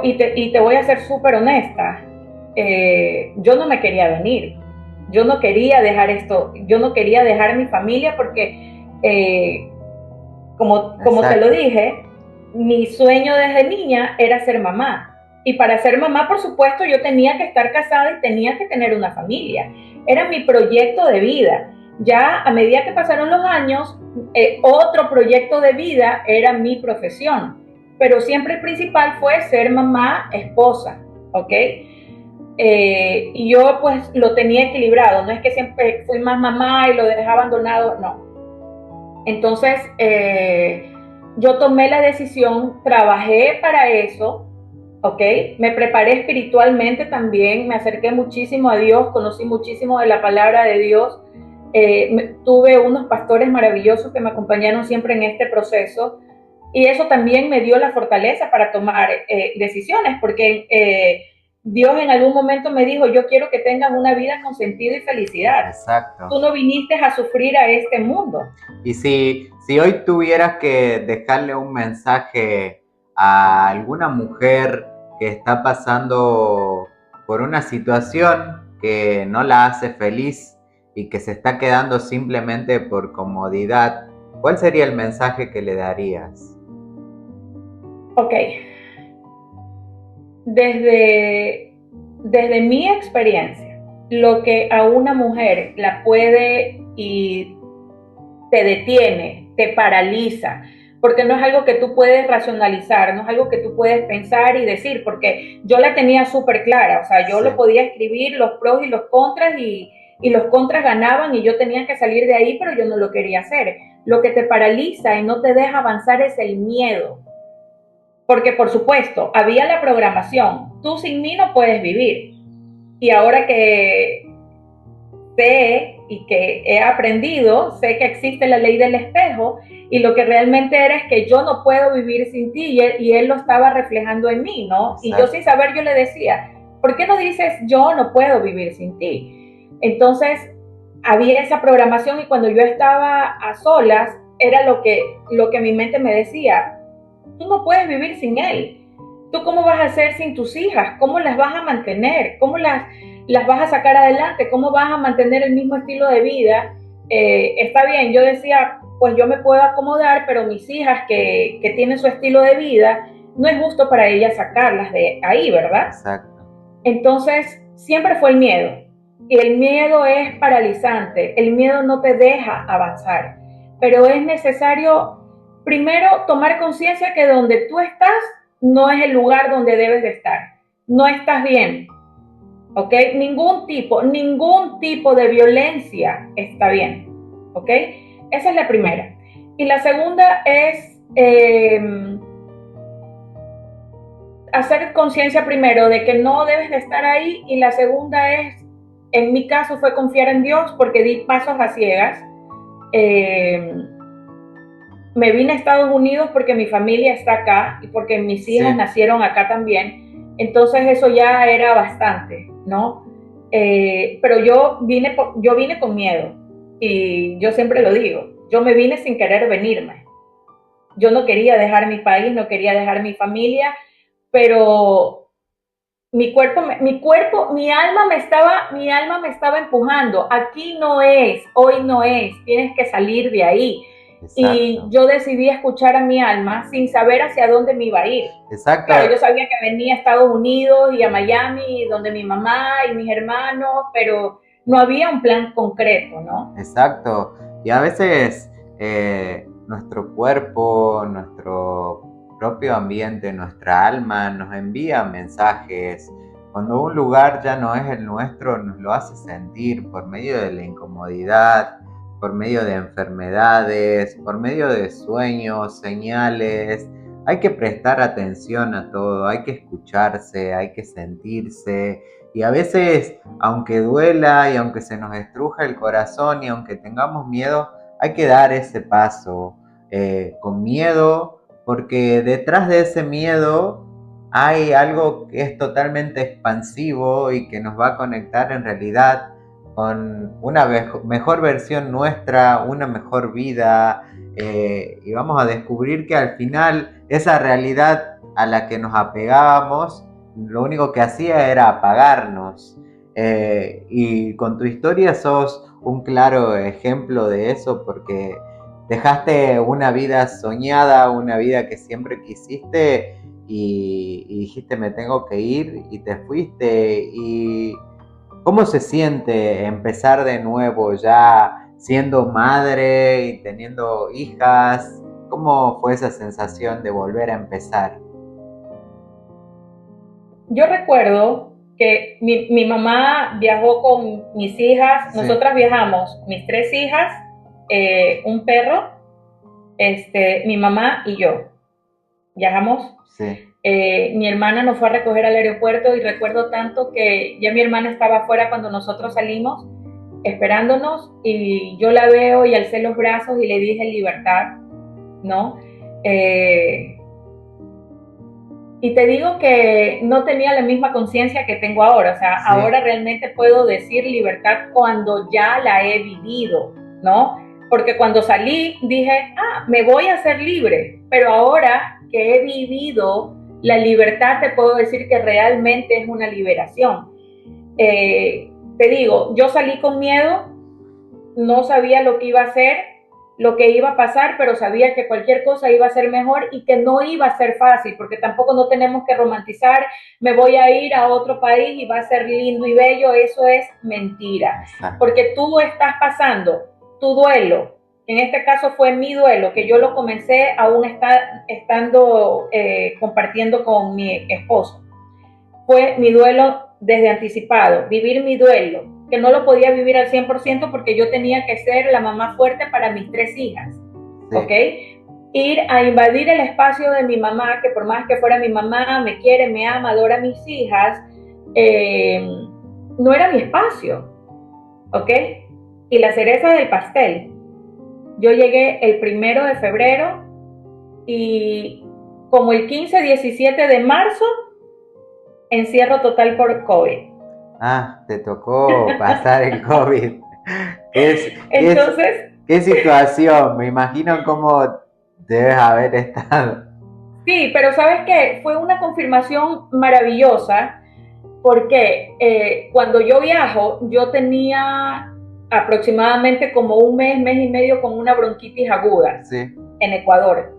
y te voy a ser súper honesta, yo no me quería venir, yo no quería dejar esto, yo no quería dejar mi familia porque, como te lo dije, mi sueño desde niña era ser mamá. Y para ser mamá, por supuesto, yo tenía que estar casada y tenía que tener una familia. Era mi proyecto de vida. Ya a medida que pasaron los años, otro proyecto de vida era mi profesión. Pero siempre el principal fue ser mamá, esposa, ¿ok? Y yo pues lo tenía equilibrado. No es que siempre fui más mamá y lo dejé abandonado, no. Entonces, yo tomé la decisión, trabajé para eso, ¿ok? Me preparé espiritualmente también, me acerqué muchísimo a Dios, conocí muchísimo de la palabra de Dios. Tuve unos pastores maravillosos que me acompañaron siempre en este proceso, y eso también me dio la fortaleza para tomar decisiones, porque Dios en algún momento me dijo, yo quiero que tengas una vida con sentido y felicidad. Exacto. Tú no viniste a sufrir a este mundo. Y si hoy tuvieras que dejarle un mensaje a alguna mujer que está pasando por una situación que no la hace feliz y que se está quedando simplemente por comodidad, ¿cuál sería el mensaje que le darías? Ok, desde mi experiencia, lo que a una mujer la puede y te detiene, te paraliza, porque no es algo que tú puedes racionalizar, no es algo que tú puedes pensar y decir, porque yo la tenía súper clara, o sea, yo Sí. lo podía escribir, los pros y los contras, y los contras ganaban y yo tenía que salir de ahí, pero yo no lo quería hacer. Lo que te paraliza y no te deja avanzar es el miedo. Porque, por supuesto, había la programación. Tú sin mí no puedes vivir. Y ahora que sé y que he aprendido, sé que existe la ley del espejo, y lo que realmente era es que yo no puedo vivir sin ti, y él lo estaba reflejando en mí, ¿no? Exacto. Y yo sin saber, yo le decía, ¿por qué no dices yo no puedo vivir sin ti? Entonces, había esa programación, y cuando yo estaba a solas, era lo que mi mente me decía, tú no puedes vivir sin él. ¿Tú cómo vas a hacer sin tus hijas? ¿Cómo las vas a mantener? ¿Cómo las vas a sacar adelante? ¿Cómo vas a mantener el mismo estilo de vida? Está bien, yo decía, pues yo me puedo acomodar, pero mis hijas que tienen su estilo de vida, no es justo para ellas sacarlas de ahí, ¿verdad? Exacto. Entonces, siempre fue el miedo. Y el miedo es paralizante. El miedo no te deja avanzar. Pero es necesario, primero, tomar conciencia que donde tú estás no es el lugar donde debes de estar. No estás bien. ¿Ok? Ningún tipo de violencia está bien. ¿Ok? Esa es la primera. Y la segunda es hacer conciencia primero de que no debes de estar ahí, y la segunda es, en mi caso fue confiar en Dios, porque di pasos a ciegas. Me vine a Estados Unidos porque mi familia está acá y porque mis hijas nacieron acá también, entonces eso ya era bastante, ¿no? Pero yo vine con miedo, y yo siempre lo digo, yo me vine sin querer venirme. Yo no quería dejar mi país, no quería dejar mi familia, pero mi alma me estaba empujando. Aquí no es, hoy no es, tienes que salir de ahí. Exacto. Y yo decidí escuchar a mi alma sin saber hacia dónde me iba a ir. Exacto. Claro, yo sabía que venía a Estados Unidos y a Miami, donde mi mamá y mis hermanos, pero no había un plan concreto, ¿no? Exacto. Y a veces nuestro cuerpo, nuestro propio ambiente, nuestra alma nos envía mensajes, Cuando un lugar ya no es el nuestro, nos lo hace sentir por medio de la incomodidad, por medio de enfermedades, por medio de sueños, señales. Hay que prestar atención a todo, hay que escucharse, hay que sentirse. Y a veces, aunque duela y aunque se nos estruja el corazón y aunque tengamos miedo, hay que dar ese paso con miedo, porque detrás de ese miedo hay algo que es totalmente expansivo y que nos va a conectar en realidad con una mejor versión nuestra, una mejor vida, y vamos a descubrir que al final esa realidad a la que nos apegábamos, lo único que hacía era apagarnos. Y con tu historia sos un claro ejemplo de eso porque dejaste una vida soñada, una vida que siempre quisiste y dijiste me tengo que ir y te fuiste. ¿Y cómo se siente empezar de nuevo ya siendo madre y teniendo hijas? ¿Cómo fue esa sensación de volver a empezar? Yo recuerdo que mi mamá viajó con mis hijas, Sí, nosotras viajamos, mis tres hijas, un perro, mi mamá y yo. Viajamos. sí. Mi hermana nos fue a recoger al aeropuerto y recuerdo tanto que ya mi hermana estaba afuera cuando nosotros salimos esperándonos y yo la veo y alcé los brazos y le dije libertad, ¿no? Eh, y te digo que no tenía la misma conciencia que tengo ahora, o sea, Sí, ahora realmente puedo decir libertad cuando ya la he vivido, ¿no? Porque cuando salí dije, me voy a ser libre, pero ahora que he vivido la libertad te puedo decir que realmente es una liberación. Te digo, yo salí con miedo, no sabía lo que iba a hacer, lo que iba a pasar, pero sabía que cualquier cosa iba a ser mejor y que no iba a ser fácil, porque tampoco no tenemos que romantizar, me voy a ir a otro país y va a ser lindo y bello, eso es mentira, exacto. porque tú estás pasando tu duelo, en este caso fue mi duelo, que yo lo comencé aún estando compartiendo con mi esposo, fue mi duelo desde anticipado, vivir mi duelo, que no lo podía vivir al 100% porque yo tenía que ser la mamá fuerte para mis tres hijas, ¿ok? Sí, Ir a invadir el espacio de mi mamá, que por más que fuera mi mamá, me quiere, me ama, adora a mis hijas, eh, no era mi espacio, ¿ok? Y la cereza del pastel, yo llegué el 1 de febrero y como el 15-17 de marzo, encierro total por COVID. te tocó pasar el COVID. ¿Qué, es, qué, es, Entonces, qué situación? Me imagino cómo debes haber estado. sí, pero ¿sabes qué? Fue una confirmación maravillosa porque cuando yo viajo, yo tenía aproximadamente como un mes, mes y medio con una bronquitis aguda Sí, en Ecuador.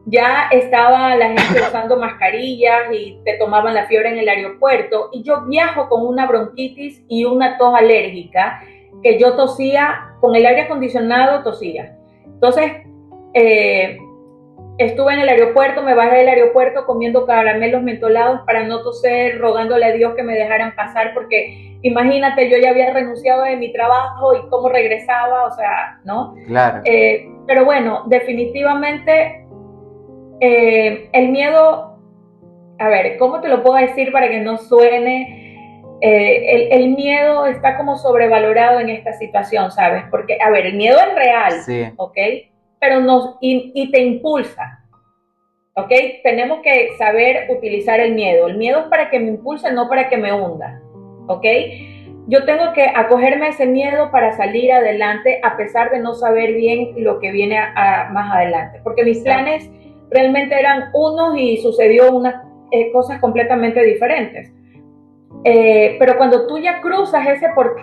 Ya estaba la gente usando mascarillas y te tomaban la fiebre en el aeropuerto y yo viajo con una bronquitis y una tos alérgica que yo tosía, con el aire acondicionado tosía. Entonces, eh, estuve en el aeropuerto, me bajé del aeropuerto comiendo caramelos mentolados para no toser, rogándole a Dios que me dejaran pasar, porque imagínate, yo ya había renunciado de mi trabajo y cómo regresaba, o sea, ¿no? claro. Pero bueno, definitivamente el miedo, a ver, ¿cómo te lo puedo decir para que no suene? El miedo está como sobrevalorado en esta situación, ¿sabes? Porque, a ver, el miedo es real, Sí, ¿ok? Pero y te impulsa, ¿ok? Tenemos que saber utilizar el miedo. El miedo es para que me impulse, no para que me hunda, ¿ok? Yo tengo que acogerme a ese miedo para salir adelante a pesar de no saber bien lo que viene más adelante, porque mis exacto. planes realmente eran unos y sucedió unas cosas completamente diferentes. Pero cuando tú ya cruzas ese porqué,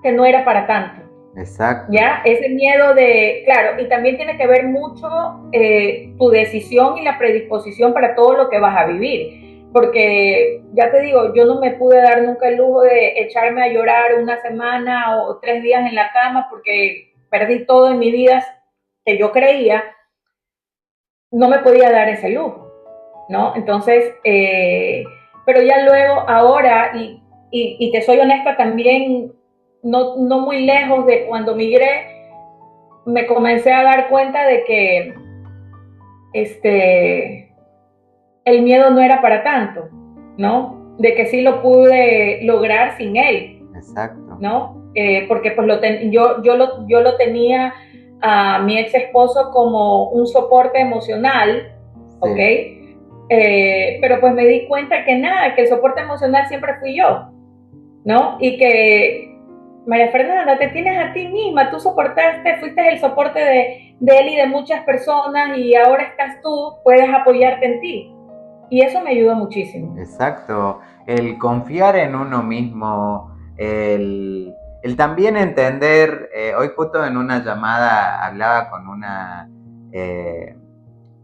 que no era para tanto, Exacto. ¿ya? Ese miedo de, claro, y también tiene que ver mucho tu decisión y la predisposición para todo lo que vas a vivir. Porque, ya te digo, yo no me pude dar nunca el lujo de echarme a llorar una semana o 3 días en la cama porque perdí todo en mi vida que yo creía, no me podía dar ese lujo. ¿no? Entonces, pero ya luego, ahora, y te soy honesta también, no muy lejos de cuando migré, me comencé a dar cuenta de que este, el miedo no era para tanto, ¿no? De que sí lo pude lograr sin él, Exacto. ¿no? Porque pues yo lo tenía a mi ex esposo como un soporte emocional, ¿ok? Sí, Pero pues me di cuenta que nada, que el soporte emocional siempre fui yo, ¿no? Y que María Fernanda, te tienes a ti misma, tú soportaste, fuiste el soporte de él y de muchas personas y ahora estás tú, puedes apoyarte en ti. Y eso me ayudó muchísimo. exacto. El confiar en uno mismo, el también entender, hoy justo en una llamada hablaba con eh,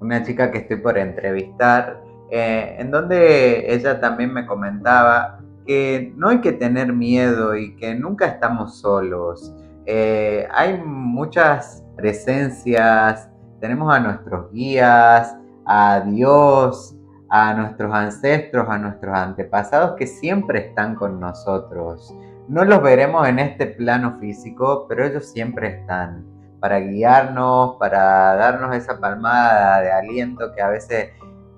una chica que estoy por entrevistar, en donde ella también me comentaba que no hay que tener miedo y que nunca estamos solos. Hay muchas presencias, tenemos a nuestros guías, a Dios, a nuestros ancestros, a nuestros antepasados que siempre están con nosotros. No los veremos en este plano físico, pero ellos siempre están para guiarnos, para darnos esa palmada de aliento que a veces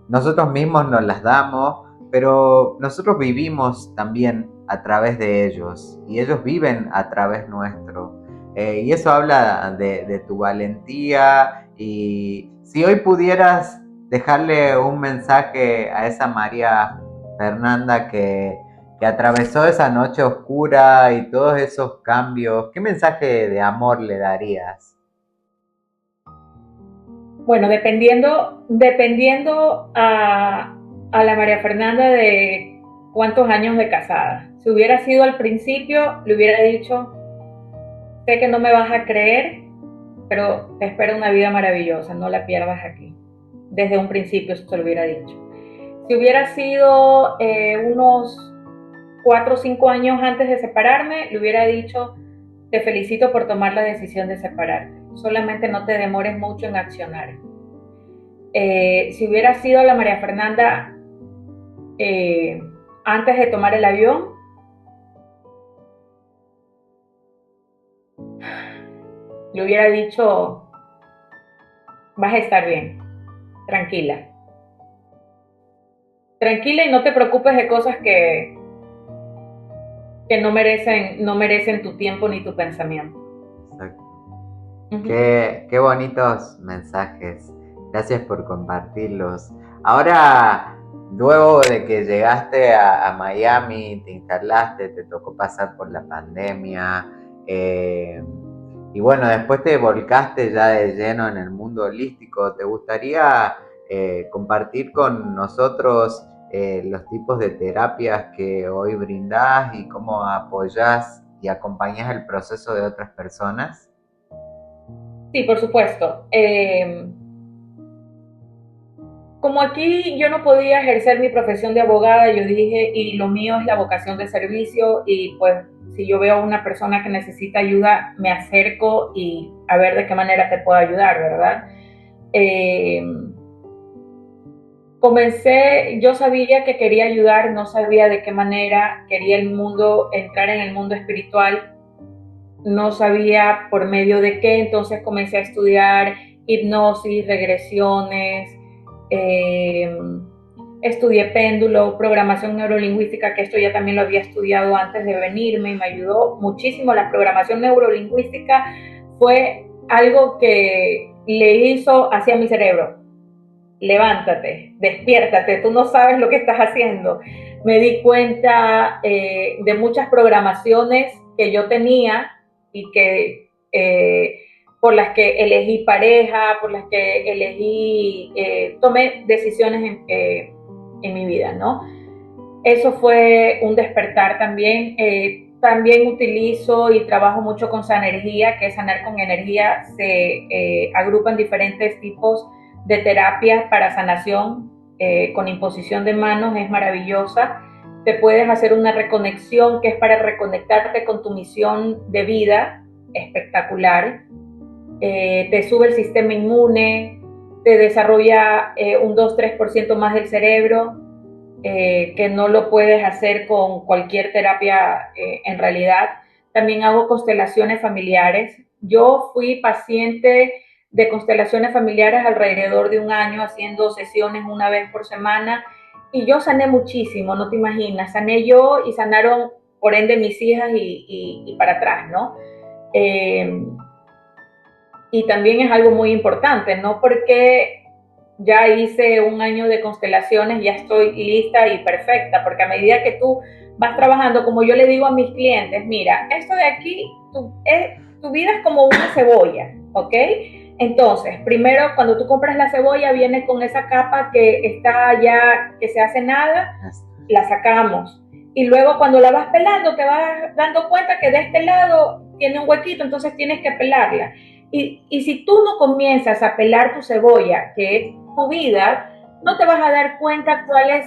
nosotros mismos nos las damos, pero nosotros vivimos también a través de ellos y ellos viven a través nuestro. Y eso habla de tu valentía y si hoy pudieras dejarle un mensaje a esa María Fernanda que atravesó esa noche oscura y todos esos cambios, ¿qué mensaje de amor le darías? Bueno, dependiendo a la María Fernanda de cuántos años de casada. Si hubiera sido al principio, le hubiera dicho, sé que no me vas a creer, pero te espera una vida maravillosa, no la pierdas aquí. Desde un principio se lo hubiera dicho. Si hubiera sido unos 4 o 5 años antes de separarme, le hubiera dicho, te felicito por tomar la decisión de separarte. Solamente no te demores mucho en accionar. Si hubiera sido la María Fernanda eh, antes de tomar el avión, le hubiera dicho, vas a estar bien, tranquila. Tranquila y no te preocupes de cosas que no merecen tu tiempo ni tu pensamiento. Exacto. Uh -huh. Qué bonitos mensajes. Gracias por compartirlos. Ahora, luego de que llegaste a Miami, te instalaste, te tocó pasar por la pandemia, eh, y bueno, después te volcaste ya de lleno en el mundo holístico. ¿Te gustaría compartir con nosotros los tipos de terapias que hoy brindás y cómo apoyás y acompañás el proceso de otras personas? Sí, por supuesto. Como aquí yo no podía ejercer mi profesión de abogada, yo dije, y lo mío es la vocación de servicio, y pues si yo veo a una persona que necesita ayuda, me acerco y a ver de qué manera te puedo ayudar, ¿verdad? Eh, yo sabía que quería ayudar, no sabía de qué manera, quería entrar en el mundo espiritual, no sabía por medio de qué, entonces comencé a estudiar hipnosis, regresiones, eh, estudié péndulo, programación neurolingüística, que esto ya también lo había estudiado antes de venirme y me ayudó muchísimo. La programación neurolingüística fue algo que le hizo hacia mi cerebro. Levántate, despiértate, tú no sabes lo que estás haciendo. Me di cuenta de muchas programaciones que yo tenía y por las que elegí pareja, por las que tomé decisiones en mi vida, ¿no? Eso fue un despertar también. También utilizo y trabajo mucho con Sanergía, que es sanar con energía. Se agrupan diferentes tipos de terapias para sanación con imposición de manos, es maravillosa. Te puedes hacer una reconexión que es para reconectarte con tu misión de vida, espectacular. Te sube el sistema inmune, te desarrolla un 2-3% más del cerebro, que no lo puedes hacer con cualquier terapia en realidad. También hago constelaciones familiares. Yo fui paciente de constelaciones familiares alrededor de un año, haciendo sesiones una vez por semana, y yo sané muchísimo, no te imaginas. Sané yo y sanaron, por ende, mis hijas y para atrás, ¿no? Eh, y también es algo muy importante, no porque ya hice un año de constelaciones, ya estoy lista y perfecta, porque a medida que tú vas trabajando, como yo le digo a mis clientes, mira, esto de aquí, tu vida es como una cebolla, ¿ok? Entonces, primero, cuando tú compras la cebolla, viene con esa capa que está ya, que se hace nada, la sacamos. Y luego cuando la vas pelando, te vas dando cuenta que de este lado tiene un huequito, entonces tienes que pelarla. Y si tú no comienzas a pelar tu cebolla, que es tu vida, no te vas a dar cuenta cuál es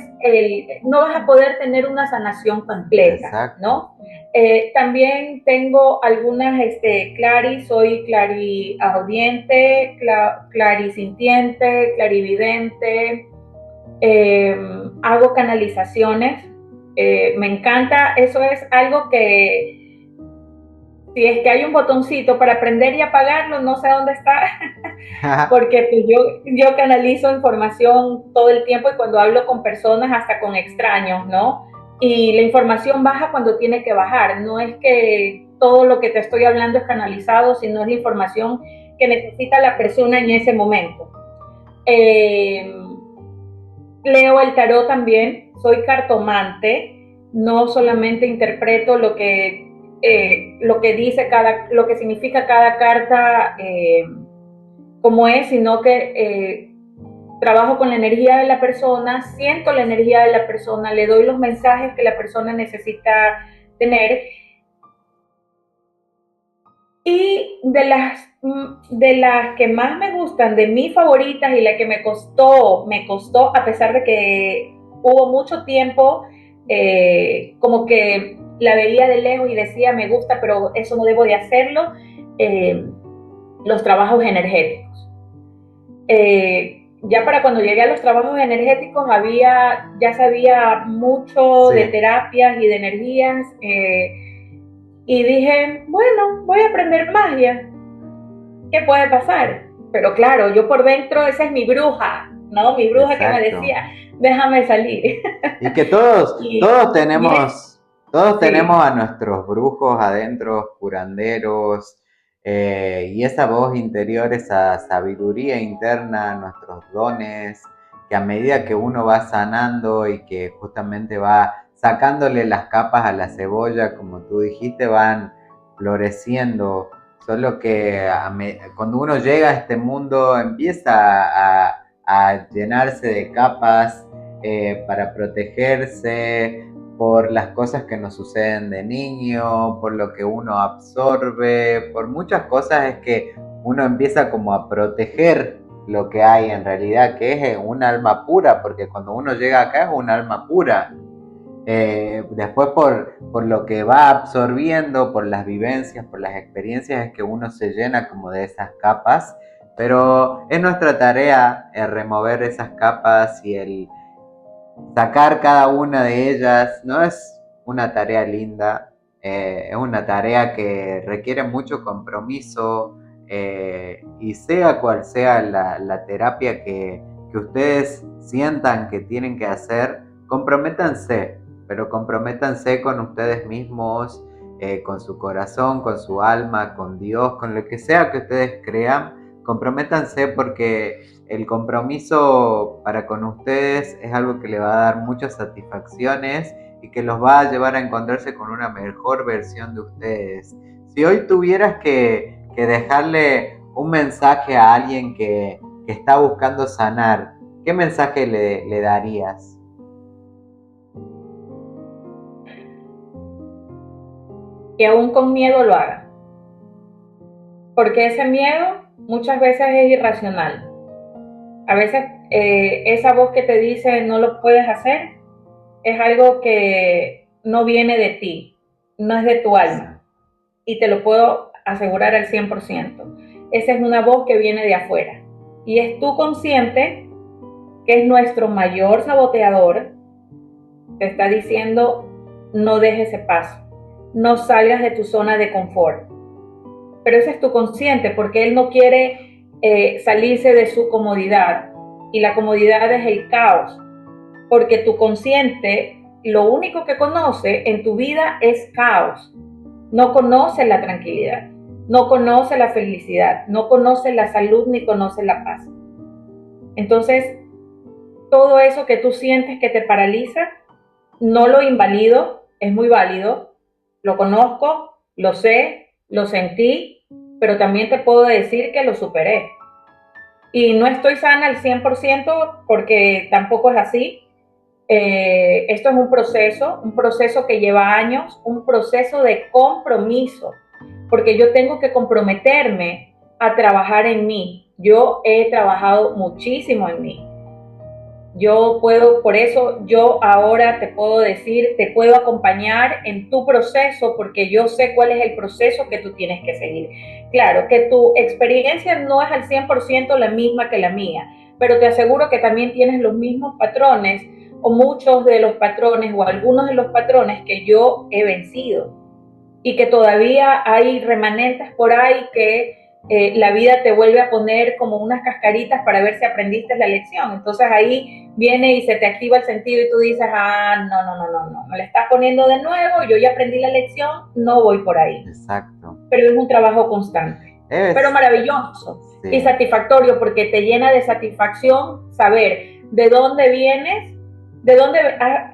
no vas a poder tener una sanación completa, Exacto. ¿no? También tengo algunas, soy clariaudiente, clarisintiente, clarividente, hago canalizaciones, me encanta, eso es algo que si es que hay un botoncito para prender y apagarlo, no sé dónde está, porque pues yo canalizo información todo el tiempo y cuando hablo con personas, hasta con extraños, ¿no? Y la información baja cuando tiene que bajar, no es que todo lo que te estoy hablando es canalizado, sino es la información que necesita la persona en ese momento. Eh, Leo el tarot también, soy cartomante, no solamente interpreto lo que dice lo que significa cada carta como es, sino que trabajo con la energía de la persona, siento la energía de la persona, le doy los mensajes que la persona necesita tener. Y de las que más me gustan, de mis favoritas y la que me costó, a pesar de que hubo mucho tiempo, como que la veía de lejos y decía, me gusta, pero eso no debo de hacerlo, eh, los trabajos energéticos. Ya para cuando llegué a los trabajos energéticos ya sabía mucho de Sí. terapias y de energías, y dije, bueno, voy a aprender magia. ¿Qué puede pasar? Pero claro, yo por dentro, esa es mi bruja, ¿no? Mi bruja que me Exacto. decía, déjame salir. Y que todos, y, y es, todos tenemos sí, a nuestros brujos adentro, curanderos, y esa voz interior, esa sabiduría interna, nuestros dones, que a medida que uno va sanando y que justamente va sacándole las capas a la cebolla, como tú dijiste, van floreciendo. Solo que cuando uno llega a este mundo empieza a llenarse de capas para protegerse por las cosas que nos suceden de niño, por lo que uno absorbe, por muchas cosas es que uno empieza como a proteger lo que hay en realidad, que es un alma pura, porque cuando uno llega acá es un alma pura. Después por lo que va absorbiendo, por las vivencias, por las experiencias, es que uno se llena como de esas capas, pero es nuestra tarea remover esas capas y el sacar cada una de ellas. No es una tarea linda, es una tarea que requiere mucho compromiso, y sea cual sea la terapia que ustedes sientan que tienen que hacer, comprométanse, pero comprométanse con ustedes mismos, con su corazón, con su alma, con Dios, con lo que sea que ustedes crean, comprométanse porque el compromiso para con ustedes es algo que le va a dar muchas satisfacciones y que los va a llevar a encontrarse con una mejor versión de ustedes. Si hoy tuvieras que dejarle un mensaje a alguien que está buscando sanar, ¿qué mensaje le darías? que aún con miedo lo haga. Porque ese miedo muchas veces es irracional. A veces esa voz que te dice no lo puedes hacer es algo que no viene de ti, no es de tu alma. Y te lo puedo asegurar al 100%. Esa es una voz que viene de afuera. Y es tu consciente, que es nuestro mayor saboteador, te está diciendo: no dejes ese paso, no salgas de tu zona de confort. Pero ese es tu consciente, porque él no quiere salirse de su comodidad, y la comodidad es el caos, porque tu consciente lo único que conoce en tu vida es caos. No conoce la tranquilidad, no conoce la felicidad, no conoce la salud ni conoce la paz. Entonces, todo eso que tú sientes que te paraliza, no lo invalido, es muy válido, lo conozco, lo sé, lo sentí, pero también te puedo decir que lo superé. Y no estoy sana al 100% porque tampoco es así. Esto es un proceso que lleva años, un proceso de compromiso, porque yo tengo que comprometerme a trabajar en mí. Yo he trabajado muchísimo en mí. Yo puedo, por eso yo ahora te puedo decir, te puedo acompañar en tu proceso, porque yo sé cuál es el proceso que tú tienes que seguir. Claro, que tu experiencia no es al 100% la misma que la mía, pero te aseguro que también tienes los mismos patrones, o muchos de los patrones, o algunos de los patrones que yo he vencido, y que todavía hay remanentes por ahí que la vida te vuelve a poner como unas cascaritas para ver si aprendiste la lección. Entonces ahí viene y se te activa el sentido y tú dices: ah, no, no, no, no, no, me la estás poniendo de nuevo, yo ya aprendí la lección, no voy por ahí. Exacto. Pero es un trabajo constante, pero maravilloso y Sí. satisfactorio, porque te llena de satisfacción saber de dónde vienes, de dónde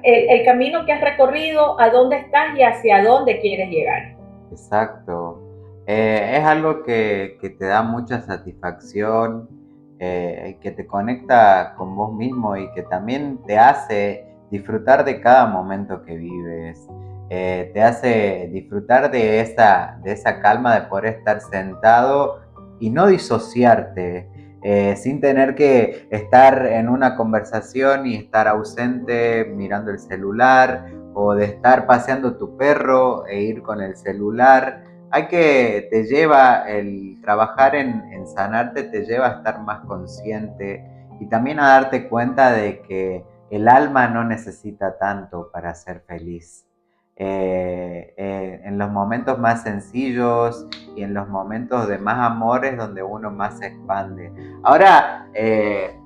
el camino que has recorrido, a dónde estás y hacia dónde quieres llegar. Exacto. Es algo que te da mucha satisfacción, que te conecta con vos mismo y que también te hace disfrutar de cada momento que vives. Te hace disfrutar de esa calma de poder estar sentado y no disociarte, sin tener que estar en una conversación y estar ausente mirando el celular, o de estar paseando tu perro e ir con el celular. Te lleva el trabajar en sanarte, te lleva a estar más consciente y también a darte cuenta de que el alma no necesita tanto para ser feliz. En los momentos más sencillos y en los momentos de más amor es donde uno más se expande. Ahora,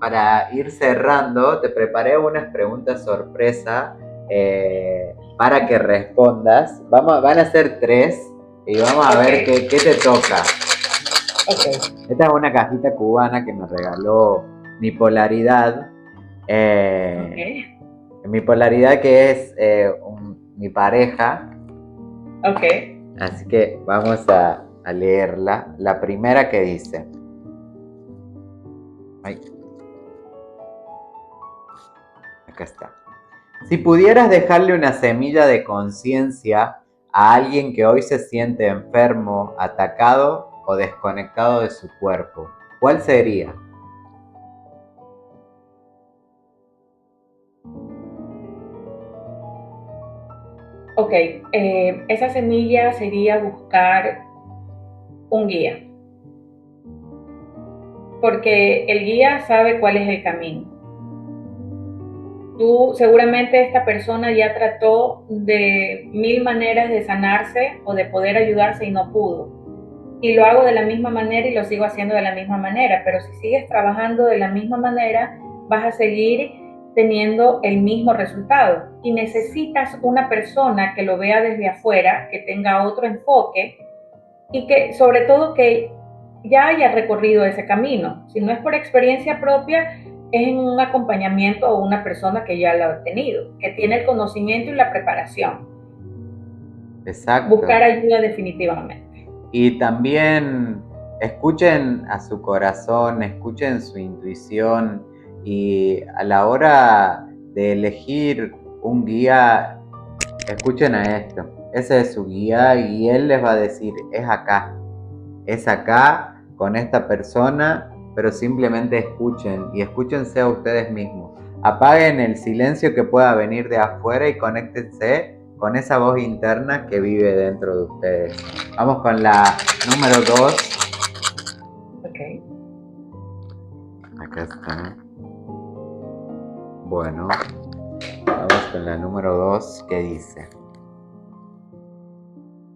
para ir cerrando, te preparé unas preguntas sorpresa, para que respondas. Van a ser 3 y vamos a ver qué te toca. Okay. Esta es una cajita cubana que me regaló Mi Polaridad. Mi Polaridad, que es mi pareja. Así que vamos a leerla. La primera que dice: ay, acá está. Si pudieras dejarle una semilla de conciencia a alguien que hoy se siente enfermo, atacado o desconectado de su cuerpo, ¿cuál sería? Ok, esa semilla sería buscar un guía, porque el guía sabe cuál es el camino. Tú, seguramente esta persona ya trató de 1000 maneras de sanarse o de poder ayudarse y no pudo. Y lo hago de la misma manera y lo sigo haciendo de la misma manera, pero si sigues trabajando de la misma manera, vas a seguir teniendo el mismo resultado. Y necesitas una persona que lo vea desde afuera, que tenga otro enfoque y que, sobre todo, que ya haya recorrido ese camino. Si no es por experiencia propia, es en un acompañamiento o una persona que ya lo ha tenido, que tiene el conocimiento y la preparación. Exacto. Buscar ayuda definitivamente. Y también escuchen a su corazón, escuchen su intuición, y a la hora de elegir un guía, escuchen a esto. Ese es su guía y él les va a decir: es acá, con esta persona, pero simplemente escuchen y escúchense a ustedes mismos. Apaguen el silencio que pueda venir de afuera y conéctense con esa voz interna que vive dentro de ustedes. Vamos con la número 2. Okay. Acá está. Bueno, vamos con la número 2 que dice: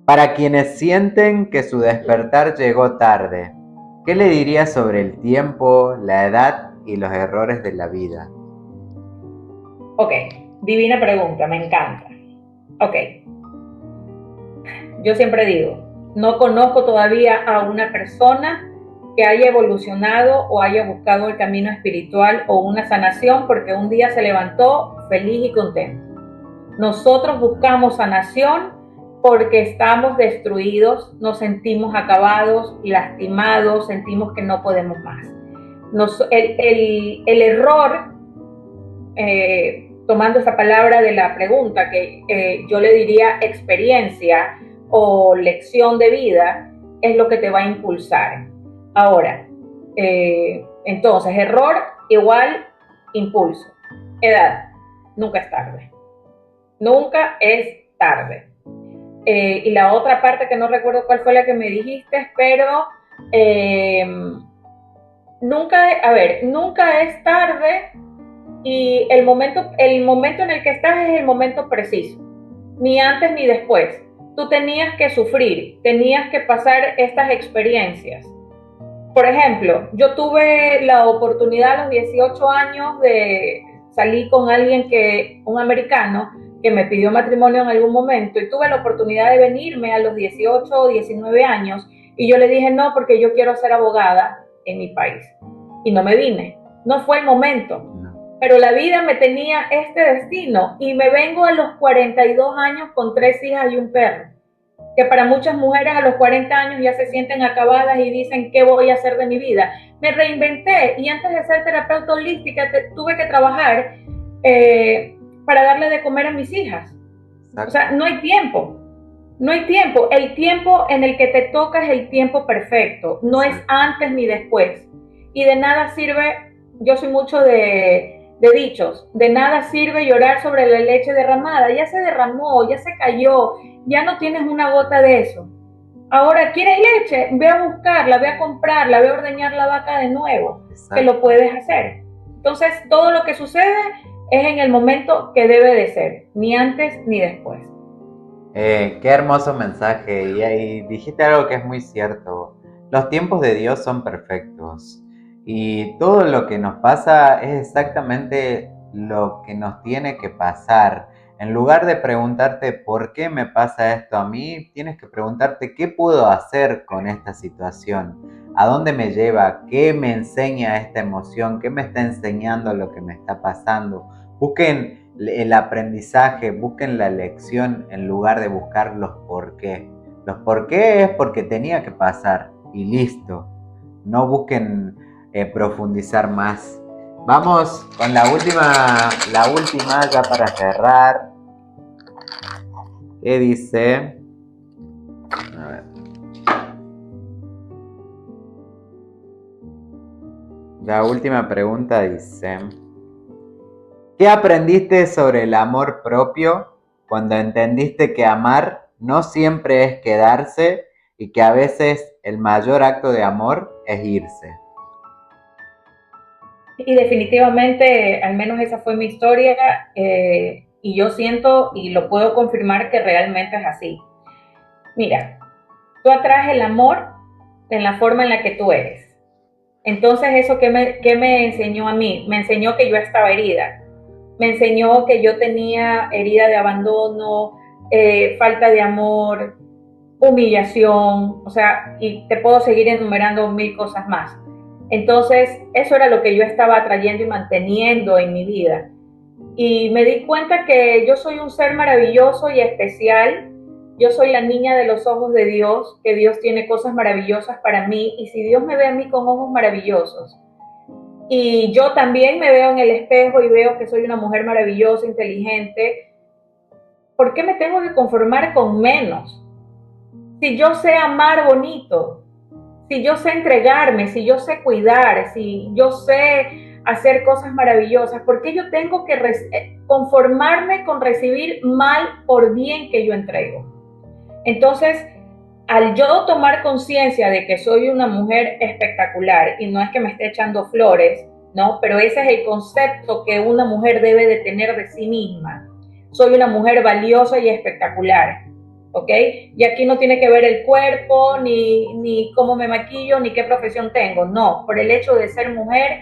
para quienes sienten que su despertar llegó tarde, ¿qué le dirías sobre el tiempo, la edad y los errores de la vida? Ok, divina pregunta, me encanta. Ok, yo siempre digo, no conozco todavía a una persona que haya evolucionado o haya buscado el camino espiritual o una sanación porque un día se levantó feliz y contento. Nosotros buscamos sanación porque estamos destruidos, nos sentimos acabados, lastimados, sentimos que no podemos más. El error, tomando esa palabra de la pregunta, que yo le diría experiencia o lección de vida, es lo que te va a impulsar. Ahora, entonces, error igual impulso. Edad, nunca es tarde. Nunca es tarde. Y la otra parte que no recuerdo cuál fue la que me dijiste, pero nunca es tarde y el momento en el que estás es el momento preciso, ni antes ni después. Tú tenías que sufrir, tenías que pasar estas experiencias. Por ejemplo, yo tuve la oportunidad a los 18 años de salir con un americano, que me pidió matrimonio en algún momento y tuve la oportunidad de venirme a los 18 o 19 años y yo le dije no porque yo quiero ser abogada en mi país y no me vine, no fue el momento, pero la vida me tenía este destino y me vengo a los 42 años con 3 hijas y un perro, que para muchas mujeres a los 40 años ya se sienten acabadas y dicen ¿qué voy a hacer de mi vida? Me reinventé y antes de ser terapeuta holística tuve que trabajar para darle de comer a mis hijas. Exacto. O sea, no hay tiempo. No hay tiempo. El tiempo en el que te toca es el tiempo perfecto. No es antes ni después. Y de nada sirve, yo soy mucho de dichos, de nada sirve llorar sobre la leche derramada. Ya se derramó, ya se cayó, ya no tienes una gota de eso. Ahora, ¿quieres leche? Ve a buscarla, ve a comprarla, ve a ordeñar la vaca de nuevo. Exacto. Que lo puedes hacer. Entonces, todo lo que sucede es en el momento que debe de ser, ni antes ni después. Qué hermoso mensaje, y ahí dijiste algo que es muy cierto. Los tiempos de Dios son perfectos y todo lo que nos pasa es exactamente lo que nos tiene que pasar. En lugar de preguntarte por qué me pasa esto a mí, tienes que preguntarte qué puedo hacer con esta situación, a dónde me lleva, qué me enseña esta emoción, qué me está enseñando lo que me está pasando. Busquen el aprendizaje, busquen la lección en lugar de buscar los por qué. Los por qué es porque tenía que pasar y listo. No busquen profundizar más. Vamos con la última ya para cerrar. ¿Qué dice? A ver. La última pregunta dice: ¿qué aprendiste sobre el amor propio cuando entendiste que amar no siempre es quedarse y que a veces el mayor acto de amor es irse? Y definitivamente, al menos esa fue mi historia, y yo siento y lo puedo confirmar que realmente es así. Mira, tú atraes el amor en la forma en la que tú eres. Entonces, ¿eso qué me enseñó a mí? Me enseñó que yo estaba herida. Me enseñó que yo tenía herida de abandono, falta de amor, humillación, o sea, y te puedo seguir enumerando 1000 cosas más. Entonces, eso era lo que yo estaba atrayendo y manteniendo en mi vida. Y me di cuenta que yo soy un ser maravilloso y especial. Yo soy la niña de los ojos de Dios, que Dios tiene cosas maravillosas para mí. Y si Dios me ve a mí con ojos maravillosos, y yo también me veo en el espejo y veo que soy una mujer maravillosa, inteligente, ¿por qué me tengo que conformar con menos? Si yo sé amar bonito, si yo sé entregarme, si yo sé cuidar, si yo sé hacer cosas maravillosas, ¿por qué yo tengo que conformarme con recibir mal por bien que yo entrego? Entonces, al yo tomar conciencia de que soy una mujer espectacular, y no es que me esté echando flores, ¿no? Pero ese es el concepto que una mujer debe de tener de sí misma. Soy una mujer valiosa y espectacular, ¿ok? Y aquí no tiene que ver el cuerpo, ni cómo me maquillo, ni qué profesión tengo. No, por el hecho de ser mujer,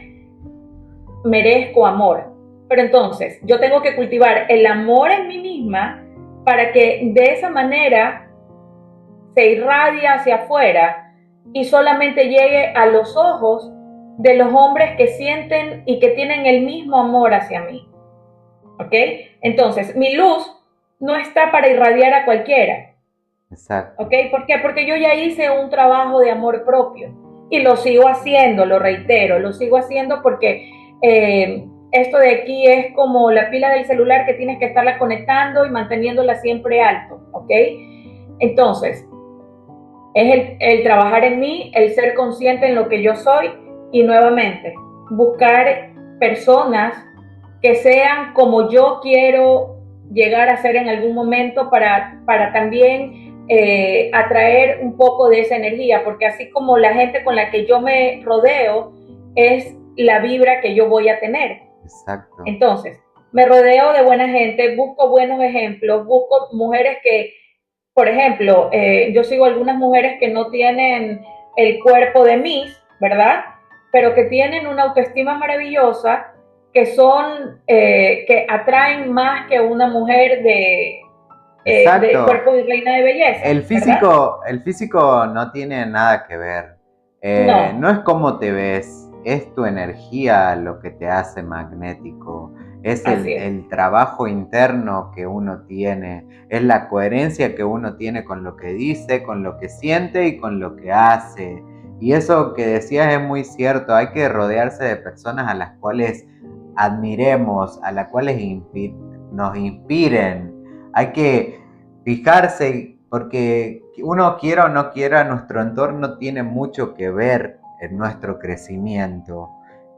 merezco amor. Pero entonces, yo tengo que cultivar el amor en mí misma para que de esa manera se irradie hacia afuera y solamente llegue a los ojos de los hombres que sienten y que tienen el mismo amor hacia mí. ¿Ok? Entonces, mi luz no está para irradiar a cualquiera. Exacto. ¿Ok? ¿Por qué? Porque yo ya hice un trabajo de amor propio y lo sigo haciendo, lo reitero, lo sigo haciendo porque esto de aquí es como la pila del celular que tienes que estarla conectando y manteniéndola siempre alto. ¿Ok? Entonces, es el trabajar en mí, el ser consciente en lo que yo soy y nuevamente buscar personas que sean como yo quiero llegar a ser en algún momento para también atraer un poco de esa energía, porque así como la gente con la que yo me rodeo es la vibra que yo voy a tener. Exacto. Entonces, me rodeo de buena gente, busco buenos ejemplos, busco mujeres que, por ejemplo, yo sigo algunas mujeres que no tienen el cuerpo de Miss, ¿verdad? Pero que tienen una autoestima maravillosa, que son, que atraen más que una mujer de Exacto. cuerpo de reina de belleza, ¿verdad? El físico no tiene nada que ver. No, No es cómo te ves, es tu energía lo que te hace magnético. Es así es. el trabajo interno que uno tiene, es la coherencia que uno tiene con lo que dice, con lo que siente y con lo que hace. Y eso que decías es muy cierto, hay que rodearse de personas a las cuales admiremos, a las cuales nos inspiren. Hay que fijarse, porque uno quiera o no quiera, nuestro entorno tiene mucho que ver en nuestro crecimiento.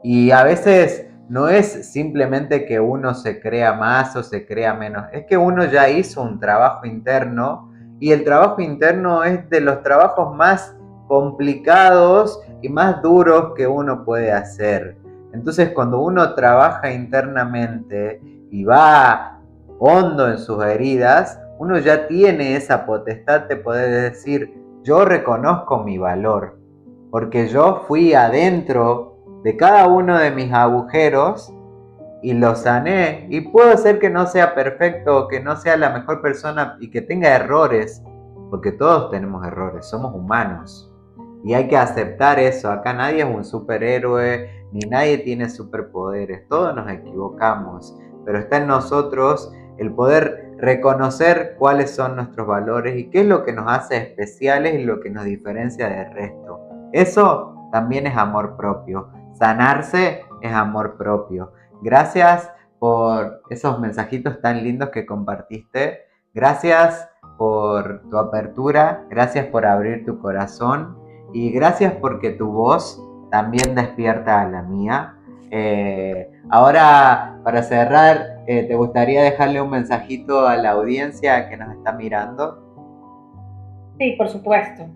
Y a veces no es simplemente que uno se crea más o se crea menos, es que uno ya hizo un trabajo interno y el trabajo interno es de los trabajos más complicados y más duros que uno puede hacer. Entonces cuando uno trabaja internamente y va hondo en sus heridas, uno ya tiene esa potestad de poder decir, yo reconozco mi valor, porque yo fui adentro de cada uno de mis agujeros y lo sané. Y puedo ser que no sea perfecto, que no sea la mejor persona y que tenga errores, porque todos tenemos errores, somos humanos. Y hay que aceptar eso. Acá nadie es un superhéroe, ni nadie tiene superpoderes. Todos nos equivocamos, pero está en nosotros el poder reconocer cuáles son nuestros valores y qué es lo que nos hace especiales y lo que nos diferencia del resto. Eso también es amor propio. Sanarse es amor propio. Gracias por esos mensajitos tan lindos que compartiste. Gracias por tu apertura. Gracias por abrir tu corazón. Y gracias porque tu voz también despierta a la mía. Ahora, para cerrar, ¿te gustaría dejarle un mensajito a la audiencia que nos está mirando? Sí, por supuesto.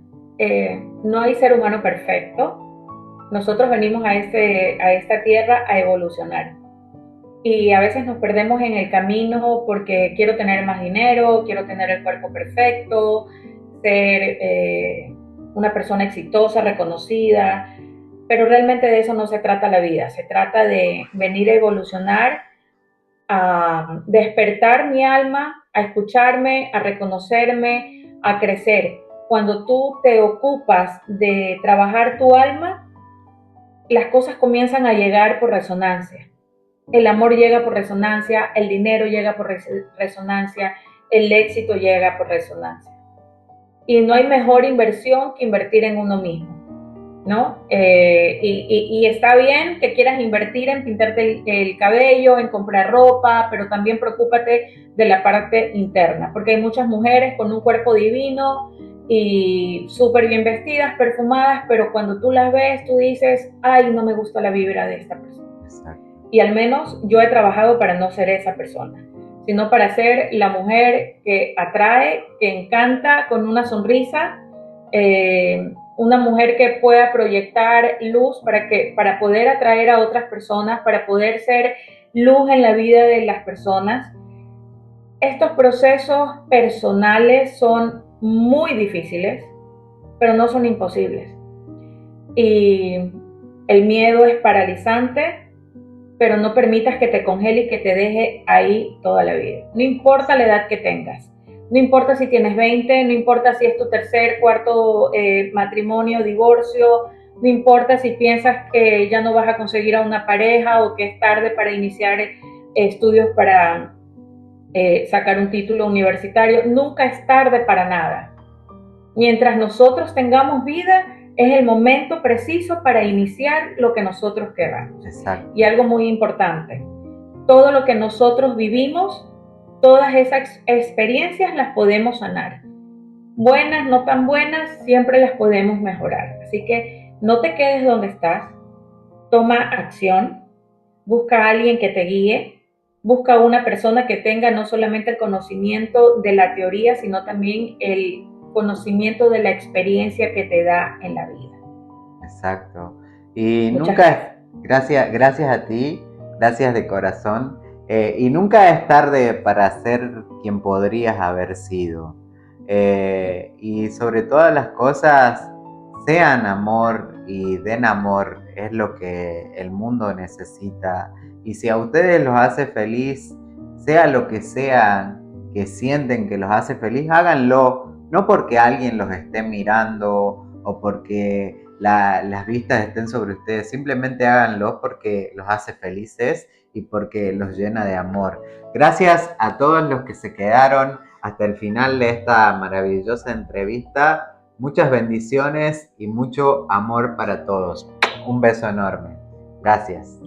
No hay ser humano perfecto. Nosotros venimos a esta tierra a evolucionar. Y a veces nos perdemos en el camino porque quiero tener más dinero, quiero tener el cuerpo perfecto, ser una persona exitosa, reconocida, pero realmente de eso no se trata la vida, se trata de venir a evolucionar, a despertar mi alma, a escucharme, a reconocerme, a crecer. Cuando tú te ocupas de trabajar tu alma, las cosas comienzan a llegar por resonancia. El amor llega por resonancia, el dinero llega por resonancia, el éxito llega por resonancia. Y no hay mejor inversión que invertir en uno mismo, ¿no? Y está bien que quieras invertir en pintarte el cabello, en comprar ropa, pero también preocúpate de la parte interna, porque hay muchas mujeres con un cuerpo divino y súper bien vestidas, perfumadas, pero cuando tú las ves, tú dices, ay, no me gusta la vibra de esta persona. Exacto. Y al menos yo he trabajado para no ser esa persona, sino para ser la mujer que atrae, que encanta con una sonrisa, una mujer que pueda proyectar luz para poder atraer a otras personas, para poder ser luz en la vida de las personas. Estos procesos personales son muy difíciles, pero no son imposibles. Y el miedo es paralizante, pero no permitas que te congele y que te deje ahí toda la vida. No importa la edad que tengas, no importa si tienes 20, no importa si es tu tercer, cuarto matrimonio, divorcio, no importa si piensas que ya no vas a conseguir a una pareja o que es tarde para iniciar estudios para sacar un título universitario, nunca es tarde para nada. Mientras nosotros tengamos vida, es el momento preciso para iniciar lo que nosotros queramos. Exacto. Y algo muy importante, todo lo que nosotros vivimos, todas esas experiencias las podemos sanar. Buenas, no tan buenas, siempre las podemos mejorar. Así que no te quedes donde estás, toma acción, busca a alguien que te guíe, busca una persona que tenga no solamente el conocimiento de la teoría, sino también el conocimiento de la experiencia que te da en la vida. Exacto. Y Muchas gracias. gracias a ti, gracias de corazón. Y nunca es tarde para ser quien podrías haber sido. Y sobre todas las cosas, sean amor y den amor, es lo que el mundo necesita. Y si a ustedes los hace feliz, sea lo que sea que sienten que los hace feliz, háganlo, no porque alguien los esté mirando o porque las vistas estén sobre ustedes, simplemente háganlo porque los hace felices y porque los llena de amor. Gracias a todos los que se quedaron hasta el final de esta maravillosa entrevista. Muchas bendiciones y mucho amor para todos. Un beso enorme. Gracias.